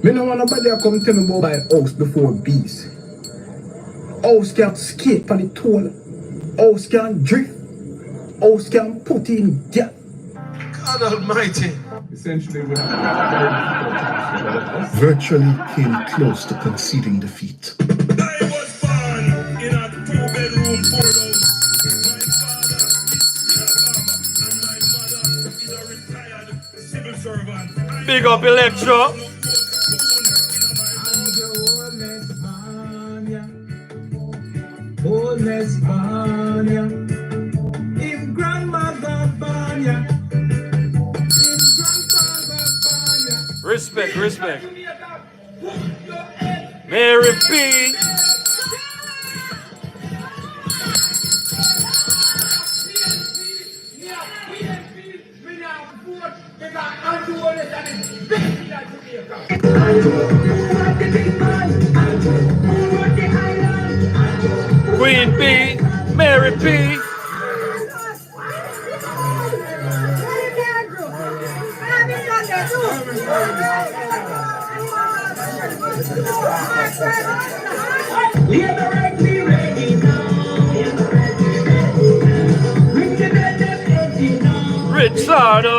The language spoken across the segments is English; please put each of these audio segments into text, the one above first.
Me no want nobody to come tell me about buy house before bees. House can skate on the toll. House can drift. House can put in gap. God Almighty. Essentially, we have virtually came close to conceding defeat. I was born in a 2-bedroom boardhouse. My father is a farmer and my mother is a retired civil servant. Big up Electro. Holness Banya, him grandmother Banya, him grandfather Banya. Respect. Mary P. Queen P. Mary P. Richardo.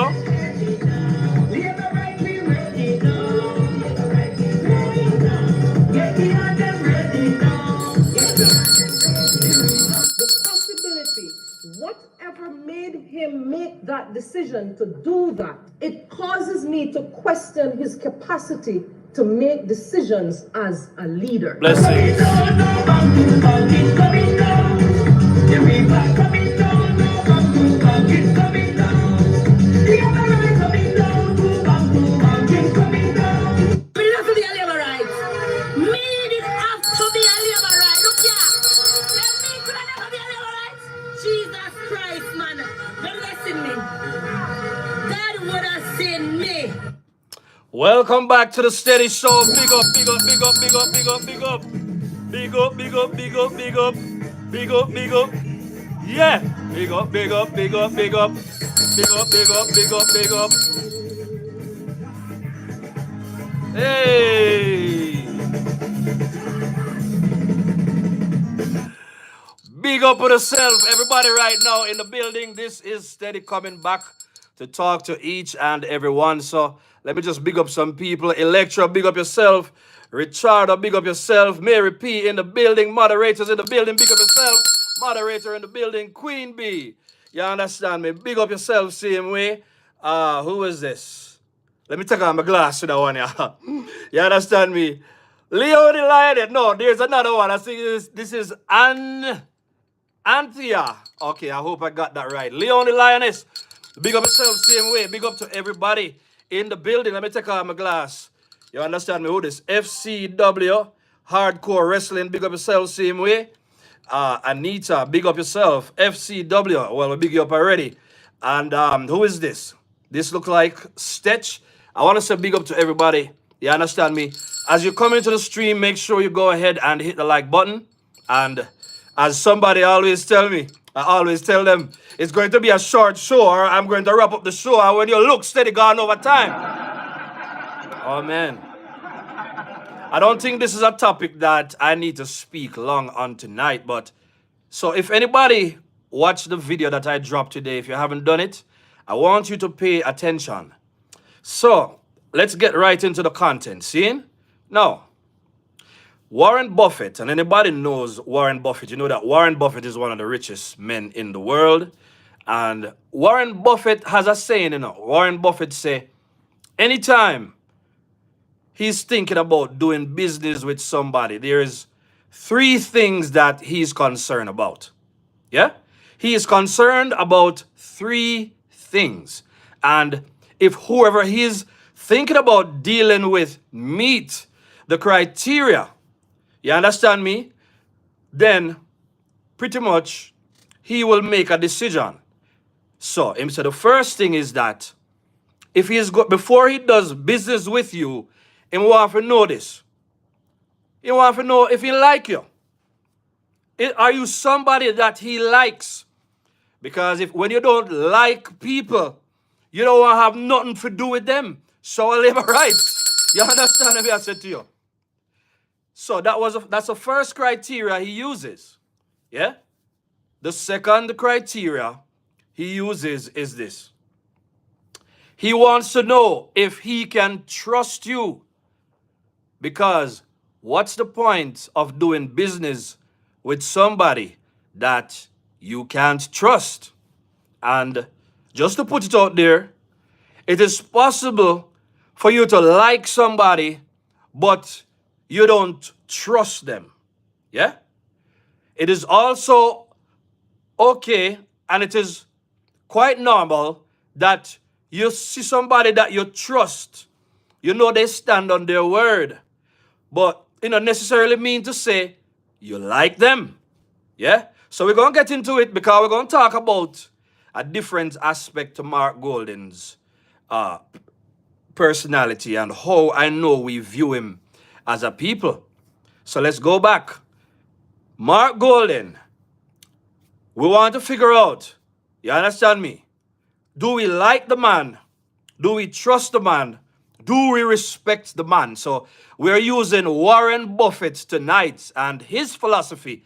Whatever made him make that decision to do that, it causes me to question his capacity to make decisions as a leader. Blessings. Welcome back to the Steady Show. Big up. Yeah. Big up. Hey. Big up with yourself. Everybody right now in the building. This is Steady coming back to talk to each and everyone. So let me just big up some people. Electra, big up yourself. Richardo, big up yourself. Mary P in the building. Moderators in the building, big up yourself. Moderator in the building. Queen B. You understand me? Big up yourself same way. Who is this? Let me take out my glass to that one, yeah. You understand me? Leo the Lion. No, there's another one. I think this is Anthea. Okay, I hope I got that right. Leon the Lioness. Big up yourself same way. Big up to everybody in the building. Let me take out my glass. You understand me? Who this? FCW. Hardcore Wrestling. Big up yourself same way. Anita. Big up yourself. FCW. Well, we big you up already. And who is this? This look like Stitch. I want to say big up to everybody. You understand me? As you come into the stream, make sure you go ahead and hit the like button. And as somebody always tell me, I always tell them, it's going to be a short show or I'm going to wrap up the show. And when you look steady gone over time. Oh, man. I don't think this is a topic that I need to speak long on tonight. But so if anybody watched the video that I dropped today, if you haven't done it, I want you to pay attention. So let's get right into the content. See? Now, Warren Buffett, and anybody knows Warren Buffett, you know that Warren Buffett is one of the richest men in the world. And Warren Buffett has a saying, you know. Warren Buffett say, anytime he's thinking about doing business with somebody, there's 3 things that he's concerned about. Yeah? He is concerned about 3 things. And if whoever he's thinking about dealing with meet the criteria, you understand me? Then pretty much he will make a decision. So, him said the first thing is that if he is before he does business with you, he want to know this. He want to know if he like you. Are you somebody that he likes? Because if when you don't like people, you don't want to have nothing to do with them. So labor rights. You understand what I said to you? So that's the first criteria he uses. Yeah? The second criteria he uses is this. He wants to know if he can trust you. Because what's the point of doing business with somebody that you can't trust? And just to put it out there, it is possible for you to like somebody, but you don't trust them. Yeah? It is also okay, and it is quite normal that you see somebody that you trust. You know they stand on their word. But it don't necessarily mean to say you like them. Yeah? So we're going to get into it because we're going to talk about a different aspect to Mark Golden's personality and how I know we view him as a people. So let's go back. Mark Golden, we want to figure out, you understand me? Do we like the man? Do we trust the man? Do we respect the man? So we're using Warren Buffett tonight and his philosophy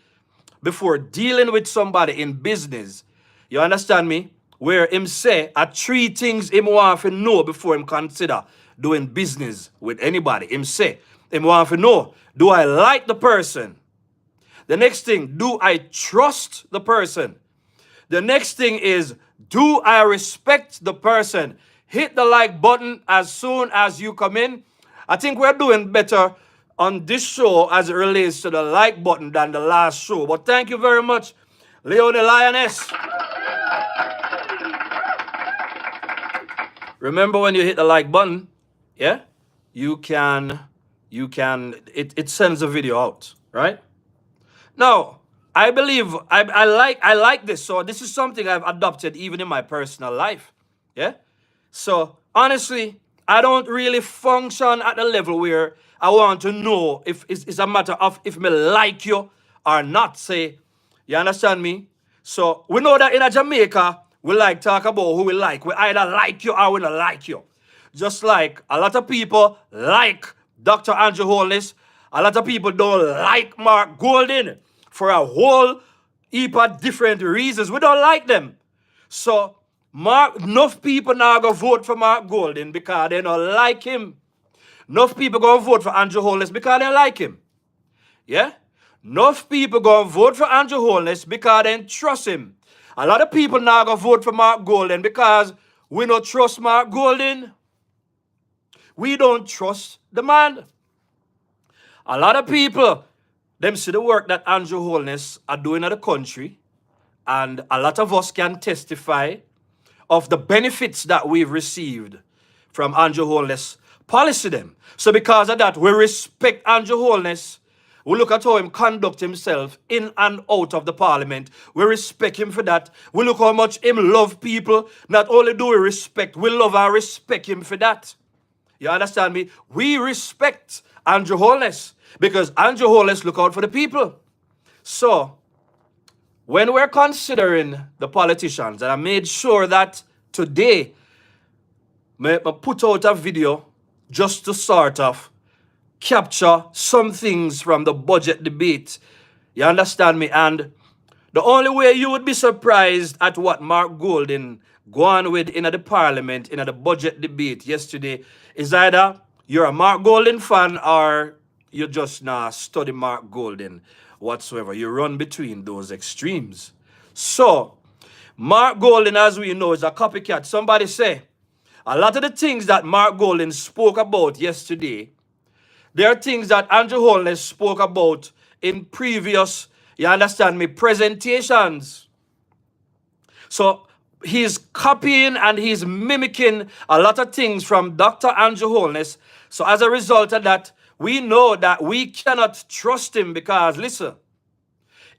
before dealing with somebody in business. You understand me? Where him say are three things him want to know before him consider doing business with anybody. Him say, him want to know, do I like the person? The next thing, do I trust the person? The next thing is, do I respect the person? Hit the like button as soon as you come in. I think we're doing better on this show as it relates to the like button than the last show. But thank you very much, Leon the Lioness. Remember when you hit the like button, yeah, it sends a video out, right? Now, I believe I like this. So this is something I've adopted even in my personal life. Yeah? So honestly, I don't really function at the level where I want to know if it's a matter of if me like you or not. Say, you understand me? So we know that in Jamaica, we like talk about who we like. We either like you or we don't like you. Just like a lot of people like Dr. Andrew Holness, a lot of people don't like Mark Golden for a whole heap of different reasons. We don't like them. So enough people now go vote for Mark Golden because they don't like him. Enough people go vote for Andrew Holness because they like him. Yeah? Enough people go vote for Andrew Holness because they trust him. A lot of people now go vote for Mark Golden because we don't trust Mark Golden. We don't trust the man. A lot of people, them see the work that Andrew Holness are doing in the country, and a lot of us can testify of the benefits that we've received from Andrew Holness policy them. So because of that, we respect Andrew Holness. We look at how him conduct himself in and out of the parliament. We respect him for that. We look how much him love people. Not only do we respect, we love and respect him for that. You understand me? We respect Andrew Holness because Andrew Holness look out for the people. So, when we're considering the politicians, and I made sure that today, I put out a video just to sort of capture some things from the budget debate. You understand me? And the only way you would be surprised at what Mark Golden gone with in the parliament, in the budget debate yesterday, is either you're a Mark Golden fan or you just not study Mark Golden whatsoever. You run between those extremes. So, Mark Golden, as we know, is a copycat. Somebody say, a lot of the things that Mark Golden spoke about yesterday, there are things that Andrew Holness spoke about in previous, you understand me, presentations. So he's copying and he's mimicking a lot of things from Dr. Andrew Holness. So as a result of that, we know that we cannot trust him because, listen,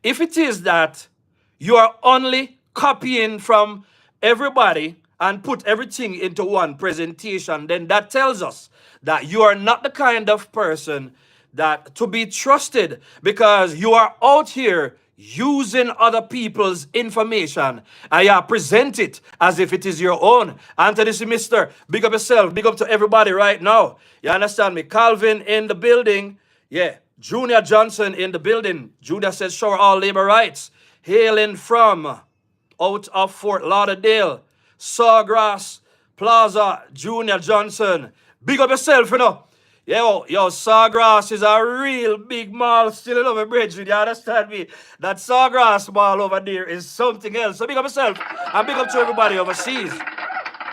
if it is that You are only copying from everybody and put everything into one presentation. Then that tells us that you are not the kind of person that to be trusted, because you are out here using other people's information and you present it as if it is your own. Anthony Mister, big up yourself, big up to everybody right now. You understand me? Calvin in the building. Yeah. Junior Johnson in the building. Junior says, show all labor rights. Hailing from out of Fort Lauderdale, Sawgrass Plaza, Junior Johnson. Big up yourself, you know. Yo, Sawgrass is a real big mall still in over bridge. You understand me? That Sawgrass mall over there is something else. So big up yourself and big up to everybody overseas.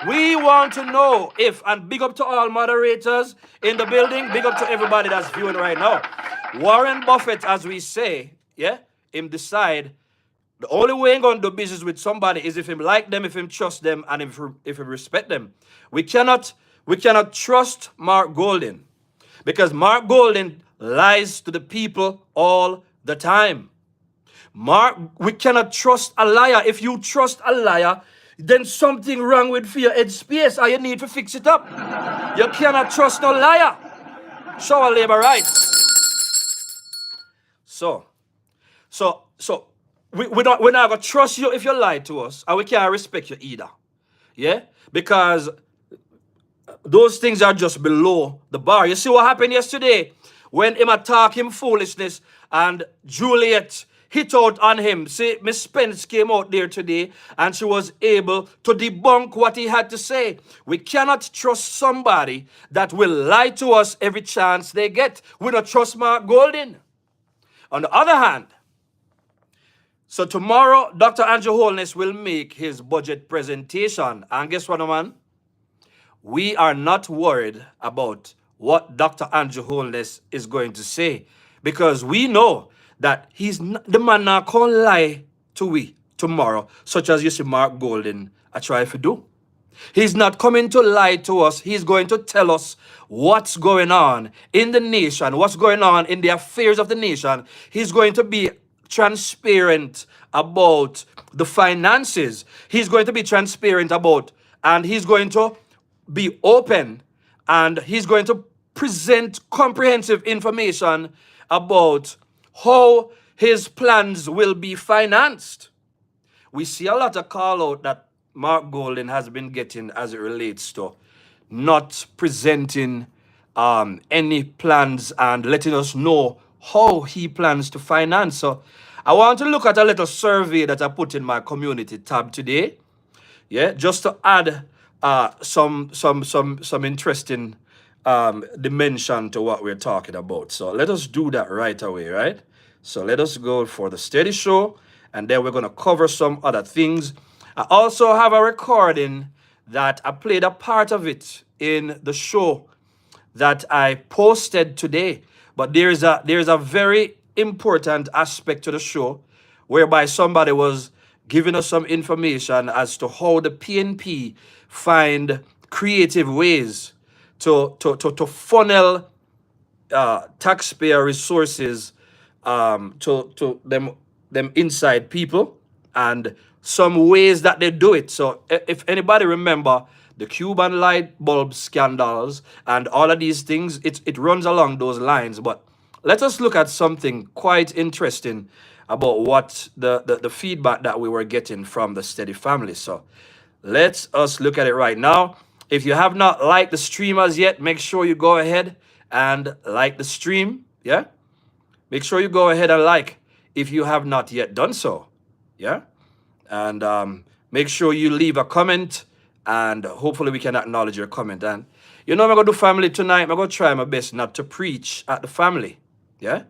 We want to know if, and big up to all moderators in the building, big up to everybody that's viewing right now. Warren Buffett, as we say, yeah, him decide the only way I'm going to do business with somebody is if him like them, if him trust them, and if him respect them. We cannot trust Mark Golden, because Mark Golden lies to the people all the time. We cannot trust a liar. If you trust a liar, then something wrong with your head space and you need to fix it up. You cannot trust no liar. Show our labor rights. So we're not gonna trust you if you lie to us, and we can't respect you either. Yeah? Because those things are just below the bar. You see what happened yesterday when him attacked him foolishness and Juliet hit out on him. See, Miss Spence came out there today and she was able to debunk what he had to say. We cannot trust somebody that will lie to us every chance they get. We don't trust Mark Golden. On the other hand, so tomorrow, Dr. Andrew Holness will make his budget presentation. And guess what, man? We are not worried about what Dr. Andrew Holness is going to say, because we know that he's not, the man not going to lie to we tomorrow, such as you see Mark Golden I try to do. He's not coming to lie to us. He's going to tell us what's going on in the nation, what's going on in the affairs of the nation. He's going to be transparent about the finances. He's going to be transparent about, and he's going to be open, and he's going to present comprehensive information about how his plans will be financed. We see a lot of call out that Mark Golden has been getting as it relates to not presenting any plans and letting us know how he plans to finance. So I want to look at a little survey that I put in my community tab today. Yeah, just to add some interesting dimension to what we're talking about. So let us do that right away, right? So let us go for the steady show, and then we're going to cover some other things. I also have a recording that I played a part of it in the show that I posted today. But there's a very important aspect to the show whereby somebody was giving us some information as to how the PNP find creative ways to funnel taxpayer resources to them inside people, and some ways that they do it. So if anybody remember the Cuban light bulb scandals and all of these things, it runs along those lines. But let us look at something quite interesting about what the feedback that we were getting from the Steady family. So let us look at it right now. If you have not liked the stream as yet, make sure you go ahead and like the stream. Yeah, make sure you go ahead and like if you have not yet done so. Yeah, and make sure you leave a comment, and hopefully we can acknowledge your comment. And you know, I'm going to do family tonight. I'm going to try my best not to preach at the family. Yeah,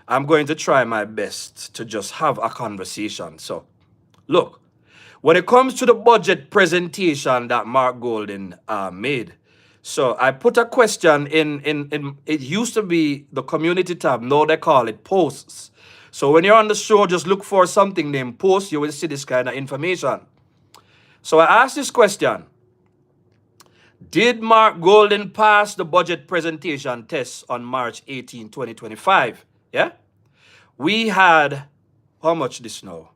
I'm going to try my best to just have a conversation. So look, when it comes to the budget presentation that Mark Golden made, so I put a question in it used to be the community tab. Now they call it posts. So when you're on the show, just look for something named post. You will see this kind of information. So I asked this question. Did Mark Golden pass the budget presentation test on March 18, 2025? Yeah? We had, how much this now?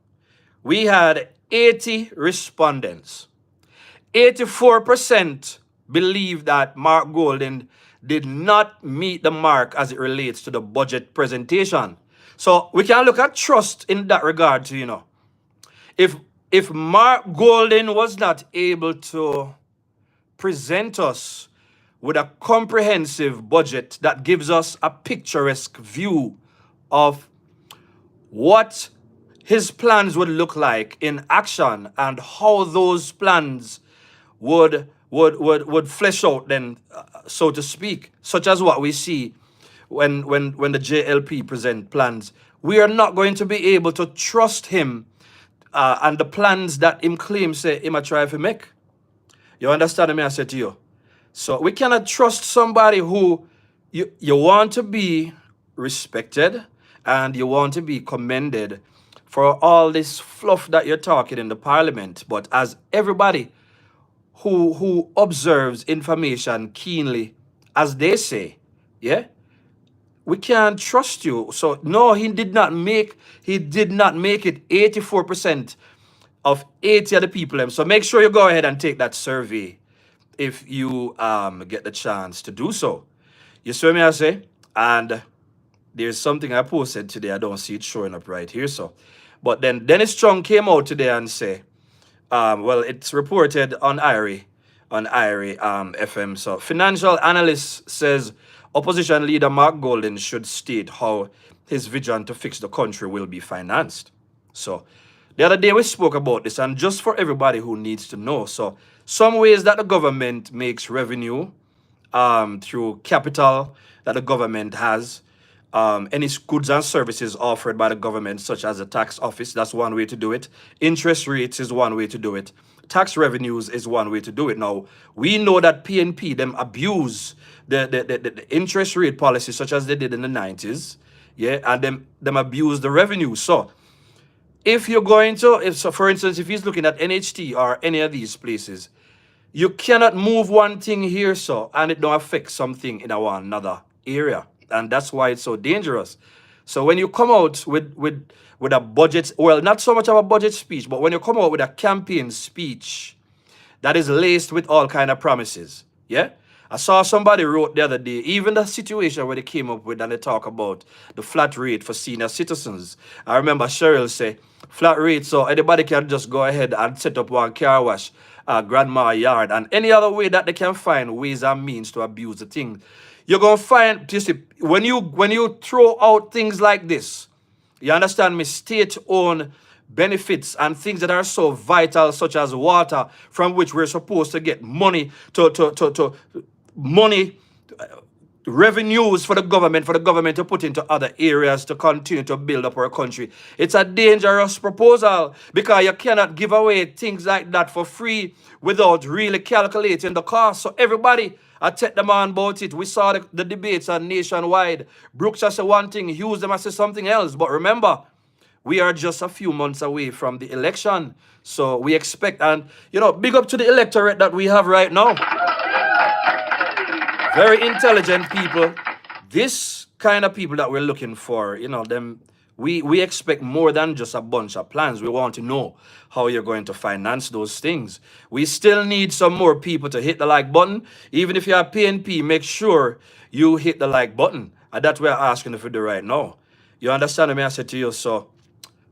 we had 80 respondents. 84% believe that Mark Golden did not meet the mark as it relates to the budget presentation. So we can look at trust in that regard too, you know. If Mark Golden was not able to present us with a comprehensive budget that gives us a picturesque view of what his plans would look like in action and how those plans would flesh out then, so to speak, such as what we see when the JLP present plans. We are not going to be able to trust him and the plans that him claims say him a try to make. You understand me? I said to you. So we cannot trust somebody who you want to be respected and you want to be commended for all this fluff that you're talking in the parliament. But as everybody who observes information keenly, as they say, yeah, we can't trust you. So no, he did not make it 84% of 80 of the people. So make sure you go ahead and take that survey if you get the chance to do so. You see me I say? And there's something I posted today. I don't see it showing up right here. So, but then Dennis Strong came out today and say, well, it's reported on IRI FM. So financial analyst says opposition leader Mark Golden should state how his vision to fix the country will be financed. So the other day we spoke about this, and just for everybody who needs to know, so some ways that the government makes revenue through capital that the government has, any goods and services offered by the government, such as the tax office, that's one way to do it. Interest rates is one way to do it. Tax revenues is one way to do it. Now, we know that PNP, them abuse the interest rate policy, such as they did in the 90s, yeah, and them abuse the revenue. So, if you're going to, for instance, if he's looking at NHT or any of these places, you cannot move one thing here, so, and it don't affect something in another area. And that's why it's so dangerous. So when you come out with a budget, well, not so much of a budget speech, but when you come out with a campaign speech that is laced with all kind of promises, yeah? I saw somebody wrote the other day, even the situation where they came up with and they talk about the flat rate for senior citizens. I remember Cheryl say, flat rate, so anybody can just go ahead and set up one car wash, grandma yard, and any other way that they can find ways and means to abuse the thing. You're going to find, you see, when you throw out things like this, you understand me, state-owned benefits and things that are so vital, such as water, from which we're supposed to get money revenues for the government to put into other areas to continue to build up our country. It's a dangerous proposal because you cannot give away things like that for free without really calculating the cost. So everybody, I take them on about it. We saw the debates on Nationwide. Brooks just say one thing, Hughes them say something else. But remember, we are just a few months away from the election. So we expect, and big up to the electorate that we have right now. Very intelligent people. This kind of people that we're looking for, them. We expect more than just a bunch of plans. We want to know how you're going to finance those things. We still need some more people to hit the like button. Even if you're a PNP, make sure you hit the like button. And that's what we're asking if you do right now. You understand what I said to you? So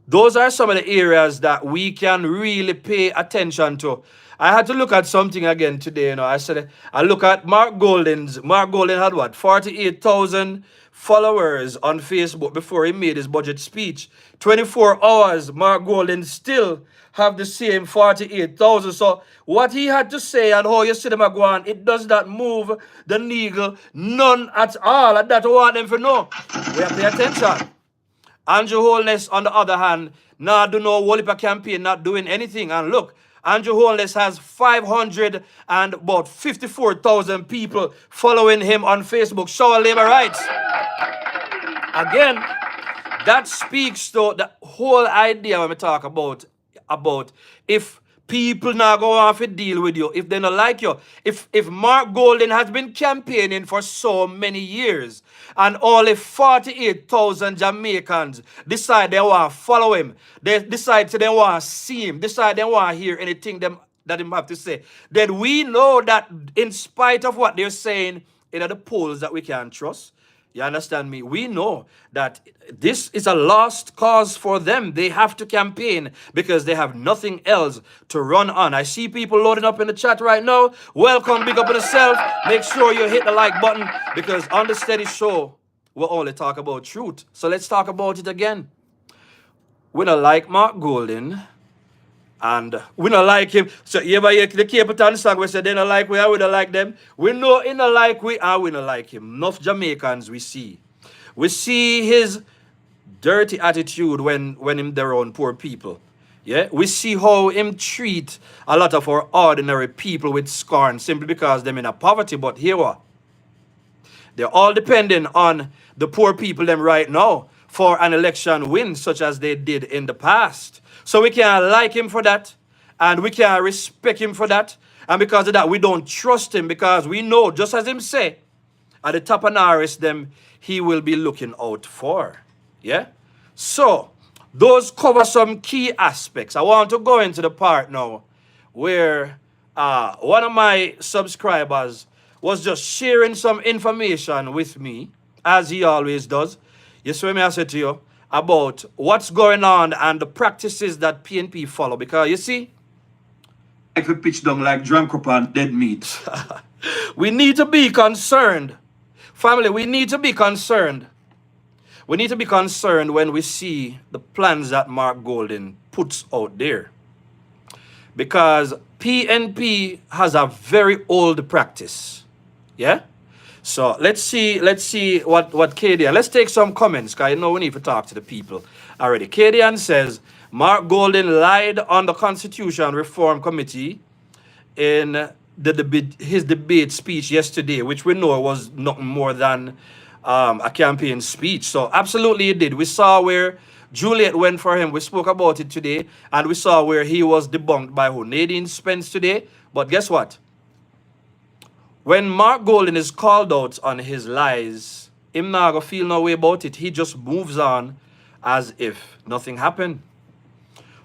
those are some of the areas that we can really pay attention to. I had to look at something again today. I said, I look at Mark Golden had what? 48,000 followers on Facebook before he made his budget speech. 24 hours, Mark Golden still have the same 48,000. So what he had to say and how you see them go on, it does not move the needle, none at all. And that's what I want them to know. We have to pay attention. Andrew Holness, on the other hand, not do no whole heap of campaign, not doing anything. And look, Andrew Holness has 554,000 people following him on Facebook. Show our labor rights. Again, that speaks to the whole idea when we talk about if People now go off to deal with you if they don't like you. If Mark Golden has been campaigning for so many years and only 48,000 Jamaicans decide they want to follow him, they decide they want to see him, decide they want to hear anything that him have to say, then we know that in spite of what they're saying in the polls that we can trust, you understand me? We know that this is a lost cause for them. They have to campaign because they have nothing else to run on. I see people loading up in the chat right now. Welcome, big up on yourself. Make sure you hit the like button because on the Steady Show, we'll only talk about truth. So let's talk about it again. We don't like Mark Golden. And we don't like him. So you ever hear the Capleton song we say they don't like we and we don't like them? We know he don't like we and we don't like him. Enough Jamaicans we see. We see his dirty attitude when him there around poor people. Yeah? We see how him treat a lot of our ordinary people with scorn simply because they're in a poverty. But here what? They're all depending on the poor people them right now for an election win such as they did in the past. So we can't like him for that, and we can't respect him for that. And because of that, we don't trust him because we know, just as him say, at the top of Norris, them, he will be looking out for. Yeah? So, those cover some key aspects. I want to go into the part now where one of my subscribers was just sharing some information with me, as he always does. You see what I said to you? About what's going on and the practices that PNP follow. Because you see, like we pitch down like drunk up on dead meat. We need to be concerned. Family, we need to be concerned. We need to be concerned when we see the plans that Mark Golden puts out there. Because PNP has a very old practice. Yeah? So let's see what Kadian. Let's take some comments, because you know we need to talk to the people already. Kadian says Mark Golden lied on the Constitution Reform Committee in his debate speech yesterday, which we know was nothing more than a campaign speech. So absolutely he did. We saw where Juliet went for him. We spoke about it today, and we saw where he was debunked by who? Nadine Spence today. But guess what? When Mark Golden is called out on his lies, him not gonna feel no way about it. He just moves on as if nothing happened.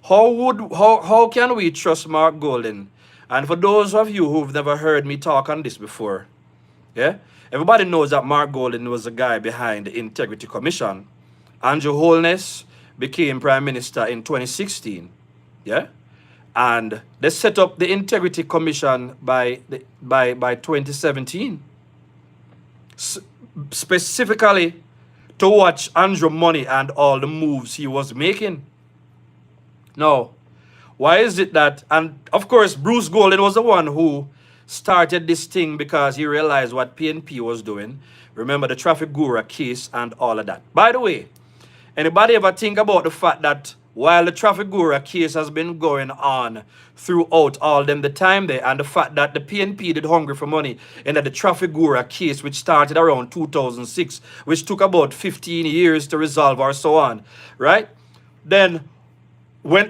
How can we trust Mark Golden? And for those of you who've never heard me talk on this before, yeah, everybody knows that Mark Golden was the guy behind the Integrity Commission. Andrew Holness became Prime Minister in 2016, yeah. And they set up the Integrity Commission by 2017, specifically to watch Andrew Money and all the moves he was making. Now, why is it that, and of course, Bruce Golden was the one who started this thing because he realized what PNP was doing. Remember the Traffic Guru case and all of that. By the way, anybody ever think about the fact that while the Traffic Guru case has been going on throughout all them the time there, and the fact that the PNP did hungry for money in the Traffic Guru case, which started around 2006, which took about 15 years to resolve or so on, right? Then,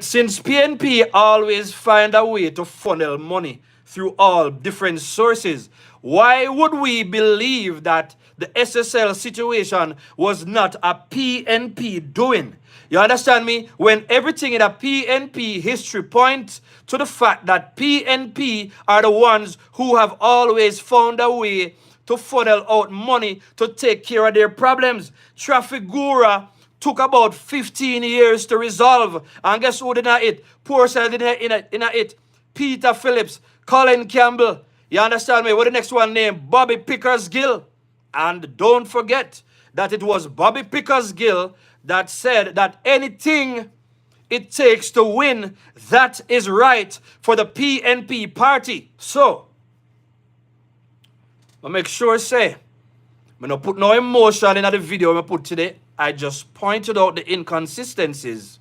since PNP always find a way to funnel money through all different sources, why would we believe that the SSL situation was not a PNP doing? You understand me? When everything in a PNP history points to the fact that PNP are the ones who have always found a way to funnel out money to take care of their problems. Traffic Guru took about 15 years to resolve. And guess who did not it? Poor Cell did not it. Peter Phillips, Colin Campbell. You understand me? What the next one named? Bobby Pickersgill. And don't forget that it was Bobby Pickersgill that said that anything it takes to win, that is right for the PNP party. So, I make sure say, I'm not put no emotion in the video I put today. I just pointed out the inconsistencies.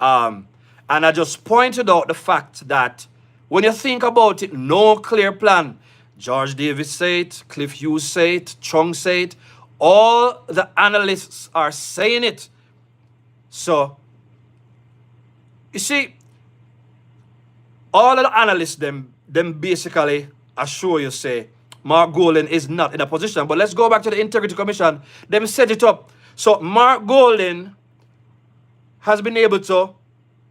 And I just pointed out the fact that when you think about it, no clear plan. George Davis say it, Cliff Hughes say it, Chung say it. All the analysts are saying it. So, you see, all of the analysts, them basically assure you, say, Mark Golding is not in a position. But let's go back to the Integrity Commission. Them set it up. So Mark Golding has been able to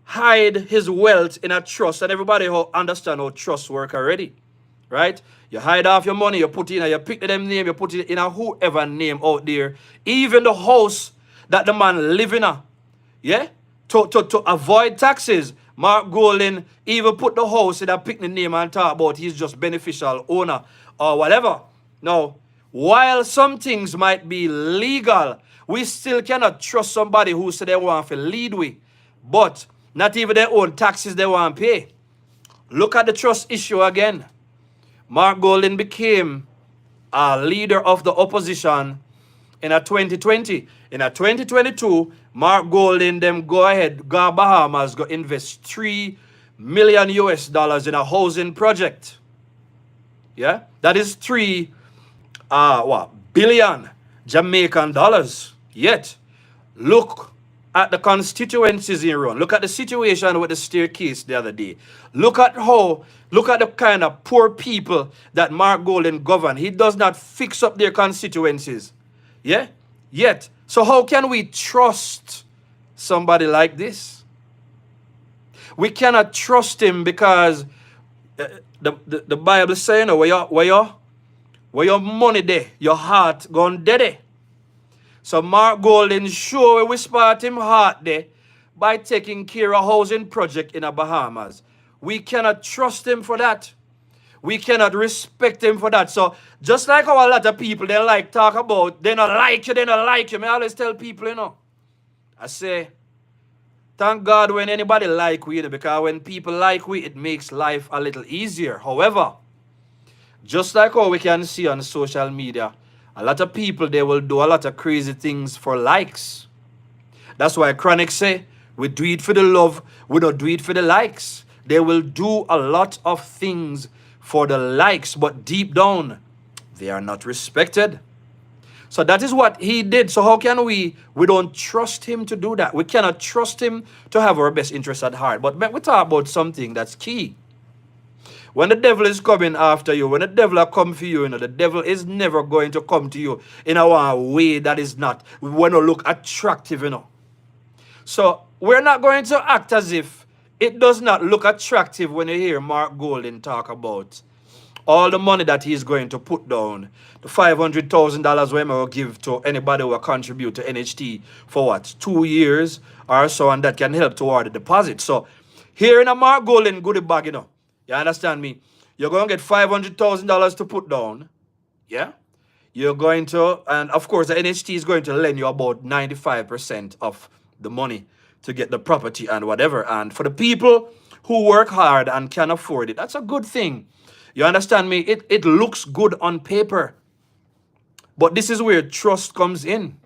hide his wealth in a trust, and everybody who understand how trusts work already, right? You hide off your money, you put it in, you pick them name, you put it in a whoever name out there, even the house that the man live in, yeah, to avoid taxes. Mark Golding even put the house in a pick the name and talk about he's just beneficial owner or whatever. Now, while some things might be legal, we still cannot trust somebody who said they want to lead we, but not even their own taxes they want to pay. Look at the trust issue again. Mark Golding became a leader of the opposition in a 2020. In a 2022, Mark Golding them go ahead, go Bahamas, go invest $3 million in a housing project. Yeah, that is 3 billion Jamaican dollars. Yet, look at the constituencies in Run. Look at the situation with the staircase the other day. Look at the kind of poor people that Mark Golding govern. He does not fix up their constituencies. Yeah? Yet. So how can we trust somebody like this? We cannot trust him because the Bible saying, where your money there, your heart gone dead. So Mark Golding sure we spot him heart there by taking care of housing project in the Bahamas. We cannot trust him for that. We cannot respect him for that. So just like how a lot of people they like talk about, they not like you, I always tell people, I say, thank God when anybody like we, because when people like we, it makes life a little easier. However, just like how we can see on social media, a lot of people, they will do a lot of crazy things for likes. That's why Chronic say, we do it for the love, we don't do it for the likes. They will do a lot of things for the likes, but deep down, they are not respected. So that is what he did. So how can we don't trust him to do that. We cannot trust him to have our best interests at heart. But we talk about something that's key. When the devil is coming after you, when the devil come for you, the devil is never going to come to you in a way that is not, we want to look attractive, So we're not going to act as if it does not look attractive when you hear Mark Golding talk about all the money that he's going to put down, the $500,000 we will give to anybody who will contribute to NHT for 2 years or so, and that can help toward the deposit. So here in a Mark Golding goodie bag, you understand me? You're going to get $500,000 to put down. Yeah? You're going to, and of course, the NHT is going to lend you about 95% of the money to get the property and whatever. And for the people who work hard and can afford it, that's a good thing. You understand me? It looks good on paper. But this is where trust comes in.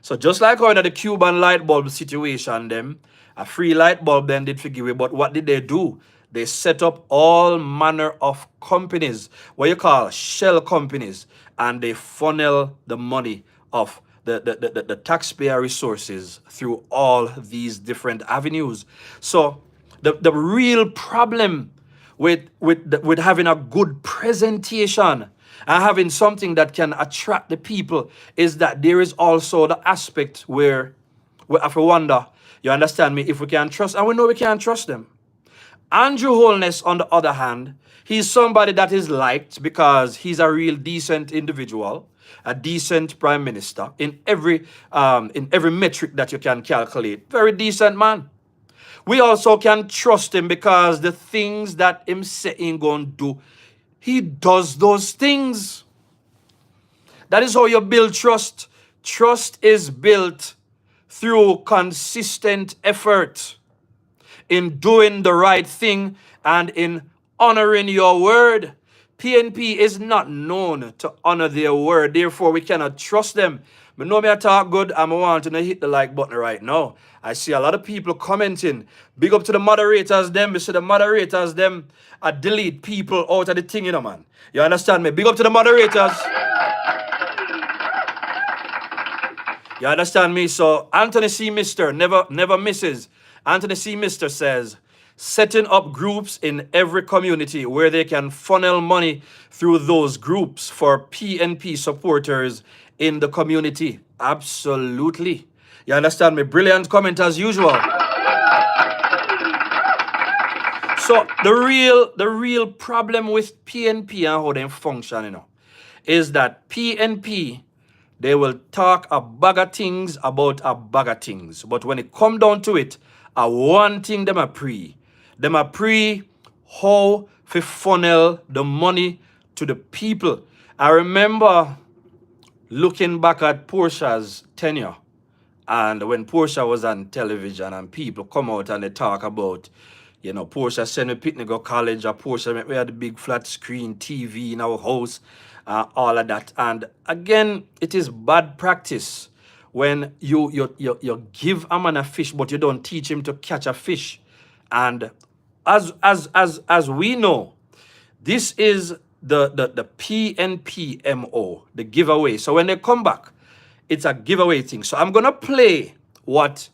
So just like how in the Cuban light bulb situation, a free light bulb then did forgive it. But what did they do? They set up all manner of companies, what you call shell companies, and they funnel the money of the taxpayer resources through all these different avenues. So the real problem with having a good presentation and having something that can attract the people is that there is also the aspect where we have to wonder, you understand me, if we can trust, and we know we can't trust them. Andrew Holness, on the other hand, he's somebody that is liked because he's a real decent individual, a decent prime minister in every metric that you can calculate. Very decent man. We also can trust him because the things that him saying gonna do, he does those things. That is how you build trust. Trust is built through consistent effort in doing the right thing and in honoring your word. PNP is not known to honor their word. Therefore, we cannot trust them. But know me I talk good, and I want to hit the like button right now. I see a lot of people commenting. Big up to the moderators, them. We see the moderators, them, delete people out of the thing, man. You understand me? Big up to the moderators. You understand me? So Anthony C. Mister never misses. Anthony C. Mister says, setting up groups in every community where they can funnel money through those groups for PNP supporters in the community. Absolutely. You understand me? Brilliant comment as usual. So the real problem with PNP and how they function, is that PNP, they will talk a bag of things about a bag of things. But when it come down to it, one thing them a pre. Them a pre how to funnel the money to the people. I remember looking back at Portia's tenure, and when Portia was on television and people come out and they talk about, Portia sent me picnic go college, or Portia, we had a big flat screen TV in our house, all of that. And again, it is bad practice when you give a man a fish, but you don't teach him to catch a fish. And as we know, this is the PNPMO, the giveaway. So when they come back, it's a giveaway thing. So I'm gonna play what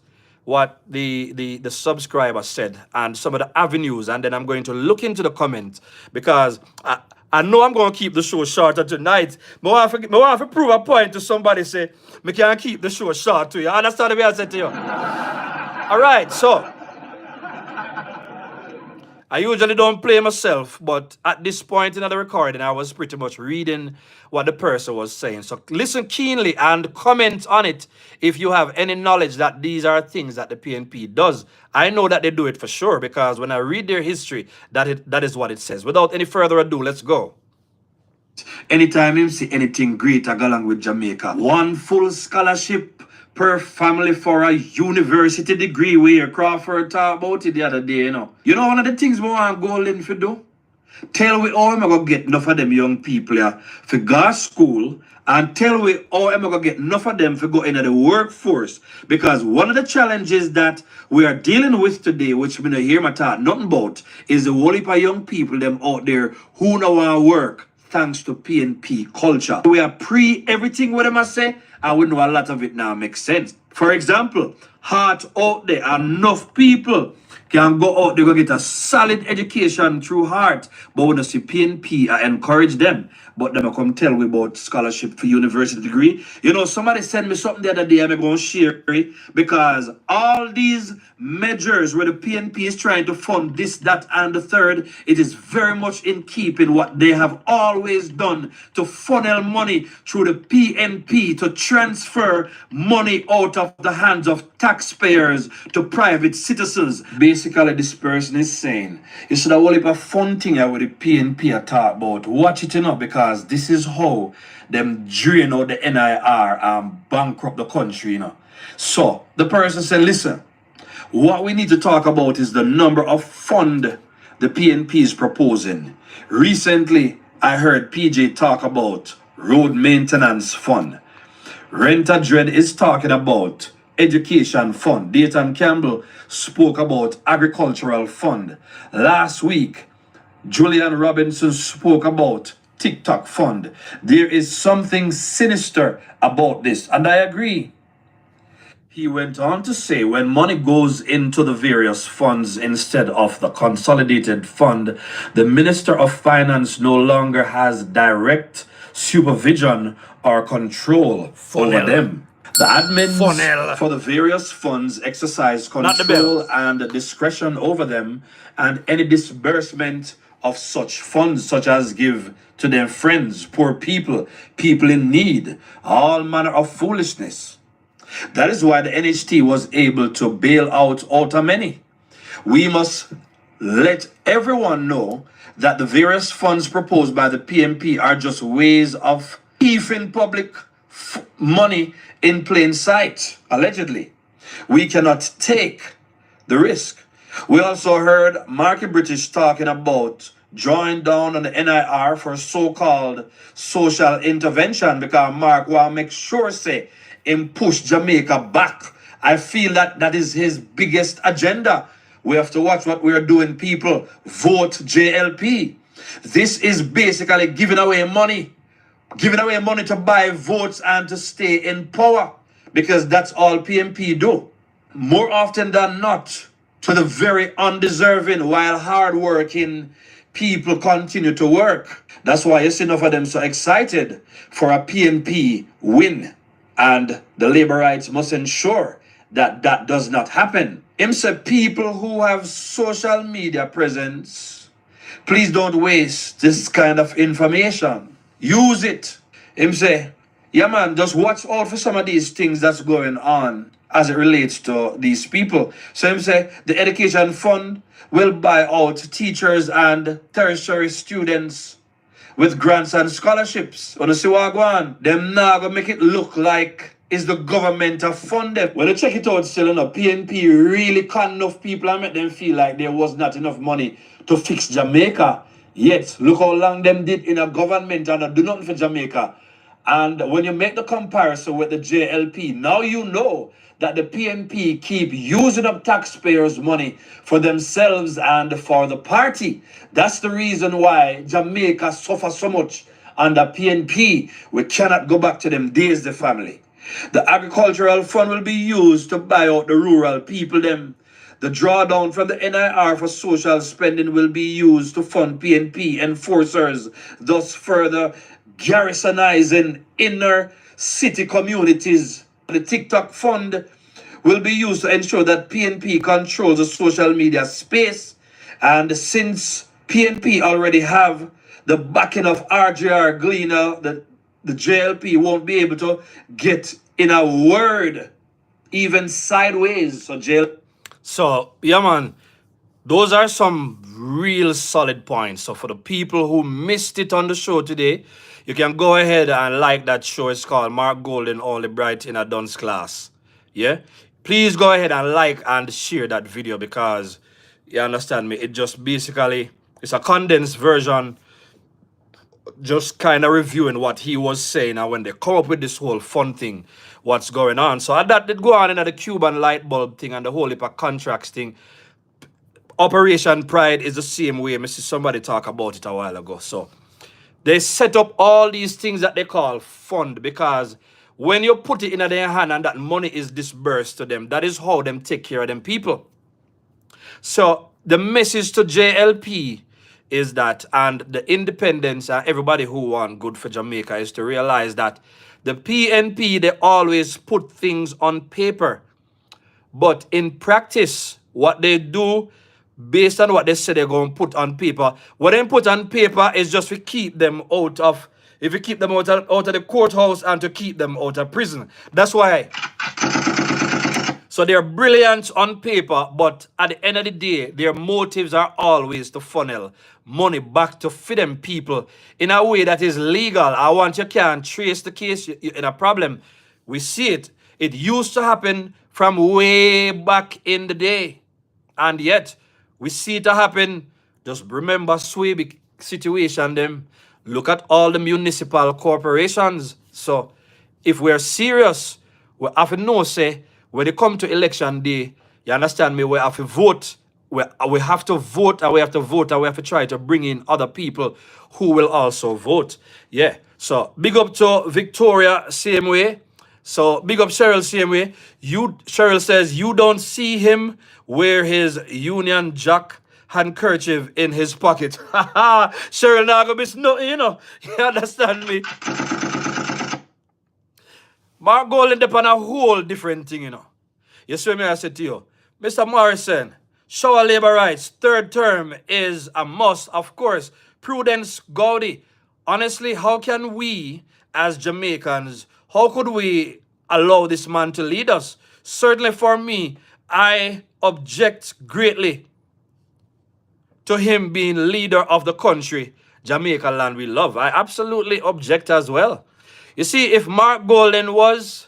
the subscriber said and some of the avenues, and then I'm going to look into the comments, because I know I'm going to keep the show shorter tonight. But I want to prove a point to somebody, say, me can keep the show short to you. Understand the way I said to you? All right, so I usually don't play myself, but at this point in the recording, I was pretty much reading what the person was saying. So listen keenly and comment on it if you have any knowledge that these are things that the PNP does. I know that they do it for sure, because when I read their history, that is what it says. Without any further ado, let's go. Anytime you see anything great, I go along with Jamaica. One full scholarship per family for a university degree, where Crawford talked about it the other day, You know one of the things we want Golden to do? Tell we how am I going to get enough of them young people here for go to school, and tell we how am I going to get enough of them for go into the workforce. Because one of the challenges that we are dealing with today, which we don't hear my talk nothing about, is the whole heap of young people them out there who know want to work thanks to PNP culture. We are pre everything what them I say, and we know a lot of it now makes sense. For example, heart out there, enough people can go out, they go get a solid education through heart. But when you see PNP, I encourage them. But them come tell me about scholarship for university degree. Somebody sent me something the other day, I'm going to share it, because all these measures where the PNP is trying to fund this, that, and the third, it is very much in keeping what they have always done to funnel money through the PNP, to transfer money out of the hands of taxpayers to private citizens. Basically, this person is saying, you should have only a fun thing with the PNP I talk about. Watch it because this is how them drain out the NIR and bankrupt the country, So the person said, listen, what we need to talk about is the number of fund the PNP is proposing. Recently, I heard PJ talk about road maintenance fund. Renta Dread is talking about education fund. Dayton Campbell spoke about agricultural fund. Last week, Julian Robinson spoke about TikTok fund. There is something sinister about this, and I agree. He went on to say, when money goes into the various funds instead of the consolidated fund, the Minister of Finance no longer has direct supervision or control over them. The admins for the various funds exercise control and discretion over them, and any disbursement of such funds, such as give to their friends, poor people, people in need, all manner of foolishness. That is why the NHT was able to bail out many. We must let everyone know that the various funds proposed by the PNP are just ways of thieving public money in plain sight, allegedly. We cannot take the risk. We also heard Marky British talking about drawing down on the NIR for so-called social intervention, because Mark will make sure say him push Jamaica back. I feel that is his biggest agenda. We have to watch what we are doing, people. Vote JLP. This is basically giving away money to buy votes and to stay in power, because that's all PNP do. More often than not, to the very undeserving, while hardworking people continue to work. That's why you see enough of them so excited for a PNP win. And the labor rights must ensure that that does not happen. Him say people who have social media presence, please don't waste this kind of information. Use it. Him say, yeah man, just watch out for some of these things that's going on as it relates to these people. So him say, the education fund will buy out teachers and tertiary students with grants and scholarships. On the see what go on, them now gonna make it look like is the government a fund them. When you check it out still enough, PNP really con enough people and make them feel like there was not enough money to fix Jamaica. Yet, look how long them did in a government and do nothing for Jamaica. And when you make the comparison with the JLP, now you know that the PNP keep using up taxpayers' money for themselves and for the party. That's the reason why Jamaica suffers so much under PNP. We cannot go back to them days, the family. The agricultural fund will be used to buy out the rural people them. The drawdown from the NIR for social spending will be used to fund PNP enforcers, thus further garrisonizing inner city communities. The TikTok fund will be used to ensure that PNP controls the social media space. And since PNP already have the backing of RJR Gleaner, the JLP won't be able to get in a word, even sideways. So, yeah, man, those are some real solid points. So for the people who missed it on the show today, you can go ahead and like that show. It's called Mark Golden, Only Bright in a Dunce Class. Yeah? Please go ahead and like and share that video because, you understand me, it just basically, it's a condensed version, just kind of reviewing what he was saying and when they come up with this whole fun thing, what's going on. So that did go on in the Cuban light bulb thing and the whole heap of contracts thing. Operation Pride is the same way. I see somebody talk about it a while ago. So they set up all these things that they call fund because when you put it in their hand and that money is disbursed to them, that is how them take care of them people. So the message to JLP is that, and the independents and everybody who want good for Jamaica is to realize that the PNP, they always put things on paper. But in practice, what they do, based on what they say they're going to put on paper, what they put on paper is just to keep them out of, if you keep them out of the courthouse and to keep them out of prison. That's why. So they're brilliant on paper, but at the end of the day, their motives are always to funnel money back to feed them people in a way that is legal. I want you can trace the case in a problem. We see it. It used to happen from way back in the day. And yet, we see it happen. Just remember Swaby situation them. Look at all the municipal corporations. So, if we're serious, we have to know, say, when it come to election day, you understand me, we have to vote. We have to vote and we have to vote and we have to try to bring in other people who will also vote. Yeah. So, big up to Victoria, same way. So, big up Cheryl, same way. Cheryl says, you don't see him wear his Union Jack handkerchief in his pocket. Cheryl, now gonna miss nothing, you know. You understand me? Mark Golden depend on a whole different thing, you know. You see me, I said to you, Mr. Morrison, show labor rights, third term is a must, of course. Prudence Gaudi. Honestly, how can we, as Jamaicans, how could we allow this man to lead us? Certainly for me, I object greatly to him being leader of the country, Jamaica land we love. I absolutely object as well. You see, if Mark Golden was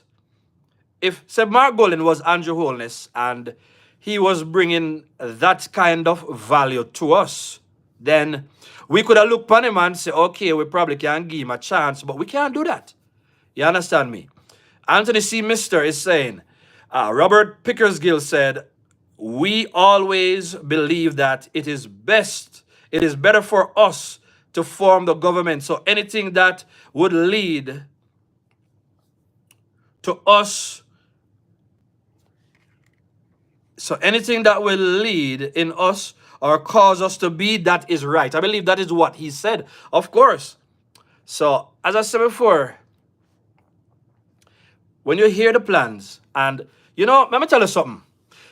Andrew Holness and he was bringing that kind of value to us, then we could have looked upon him and say, okay, we probably can give him a chance, but we can't do that. You understand me? Anthony C. Mister is saying, Robert Pickersgill said, we always believe that it is better for us to form the government. So anything that would lead to us So anything that will lead in us or cause us to be, that is right. I believe that is what he said, of course. So as I said before, when you hear the plans, and let me tell you something.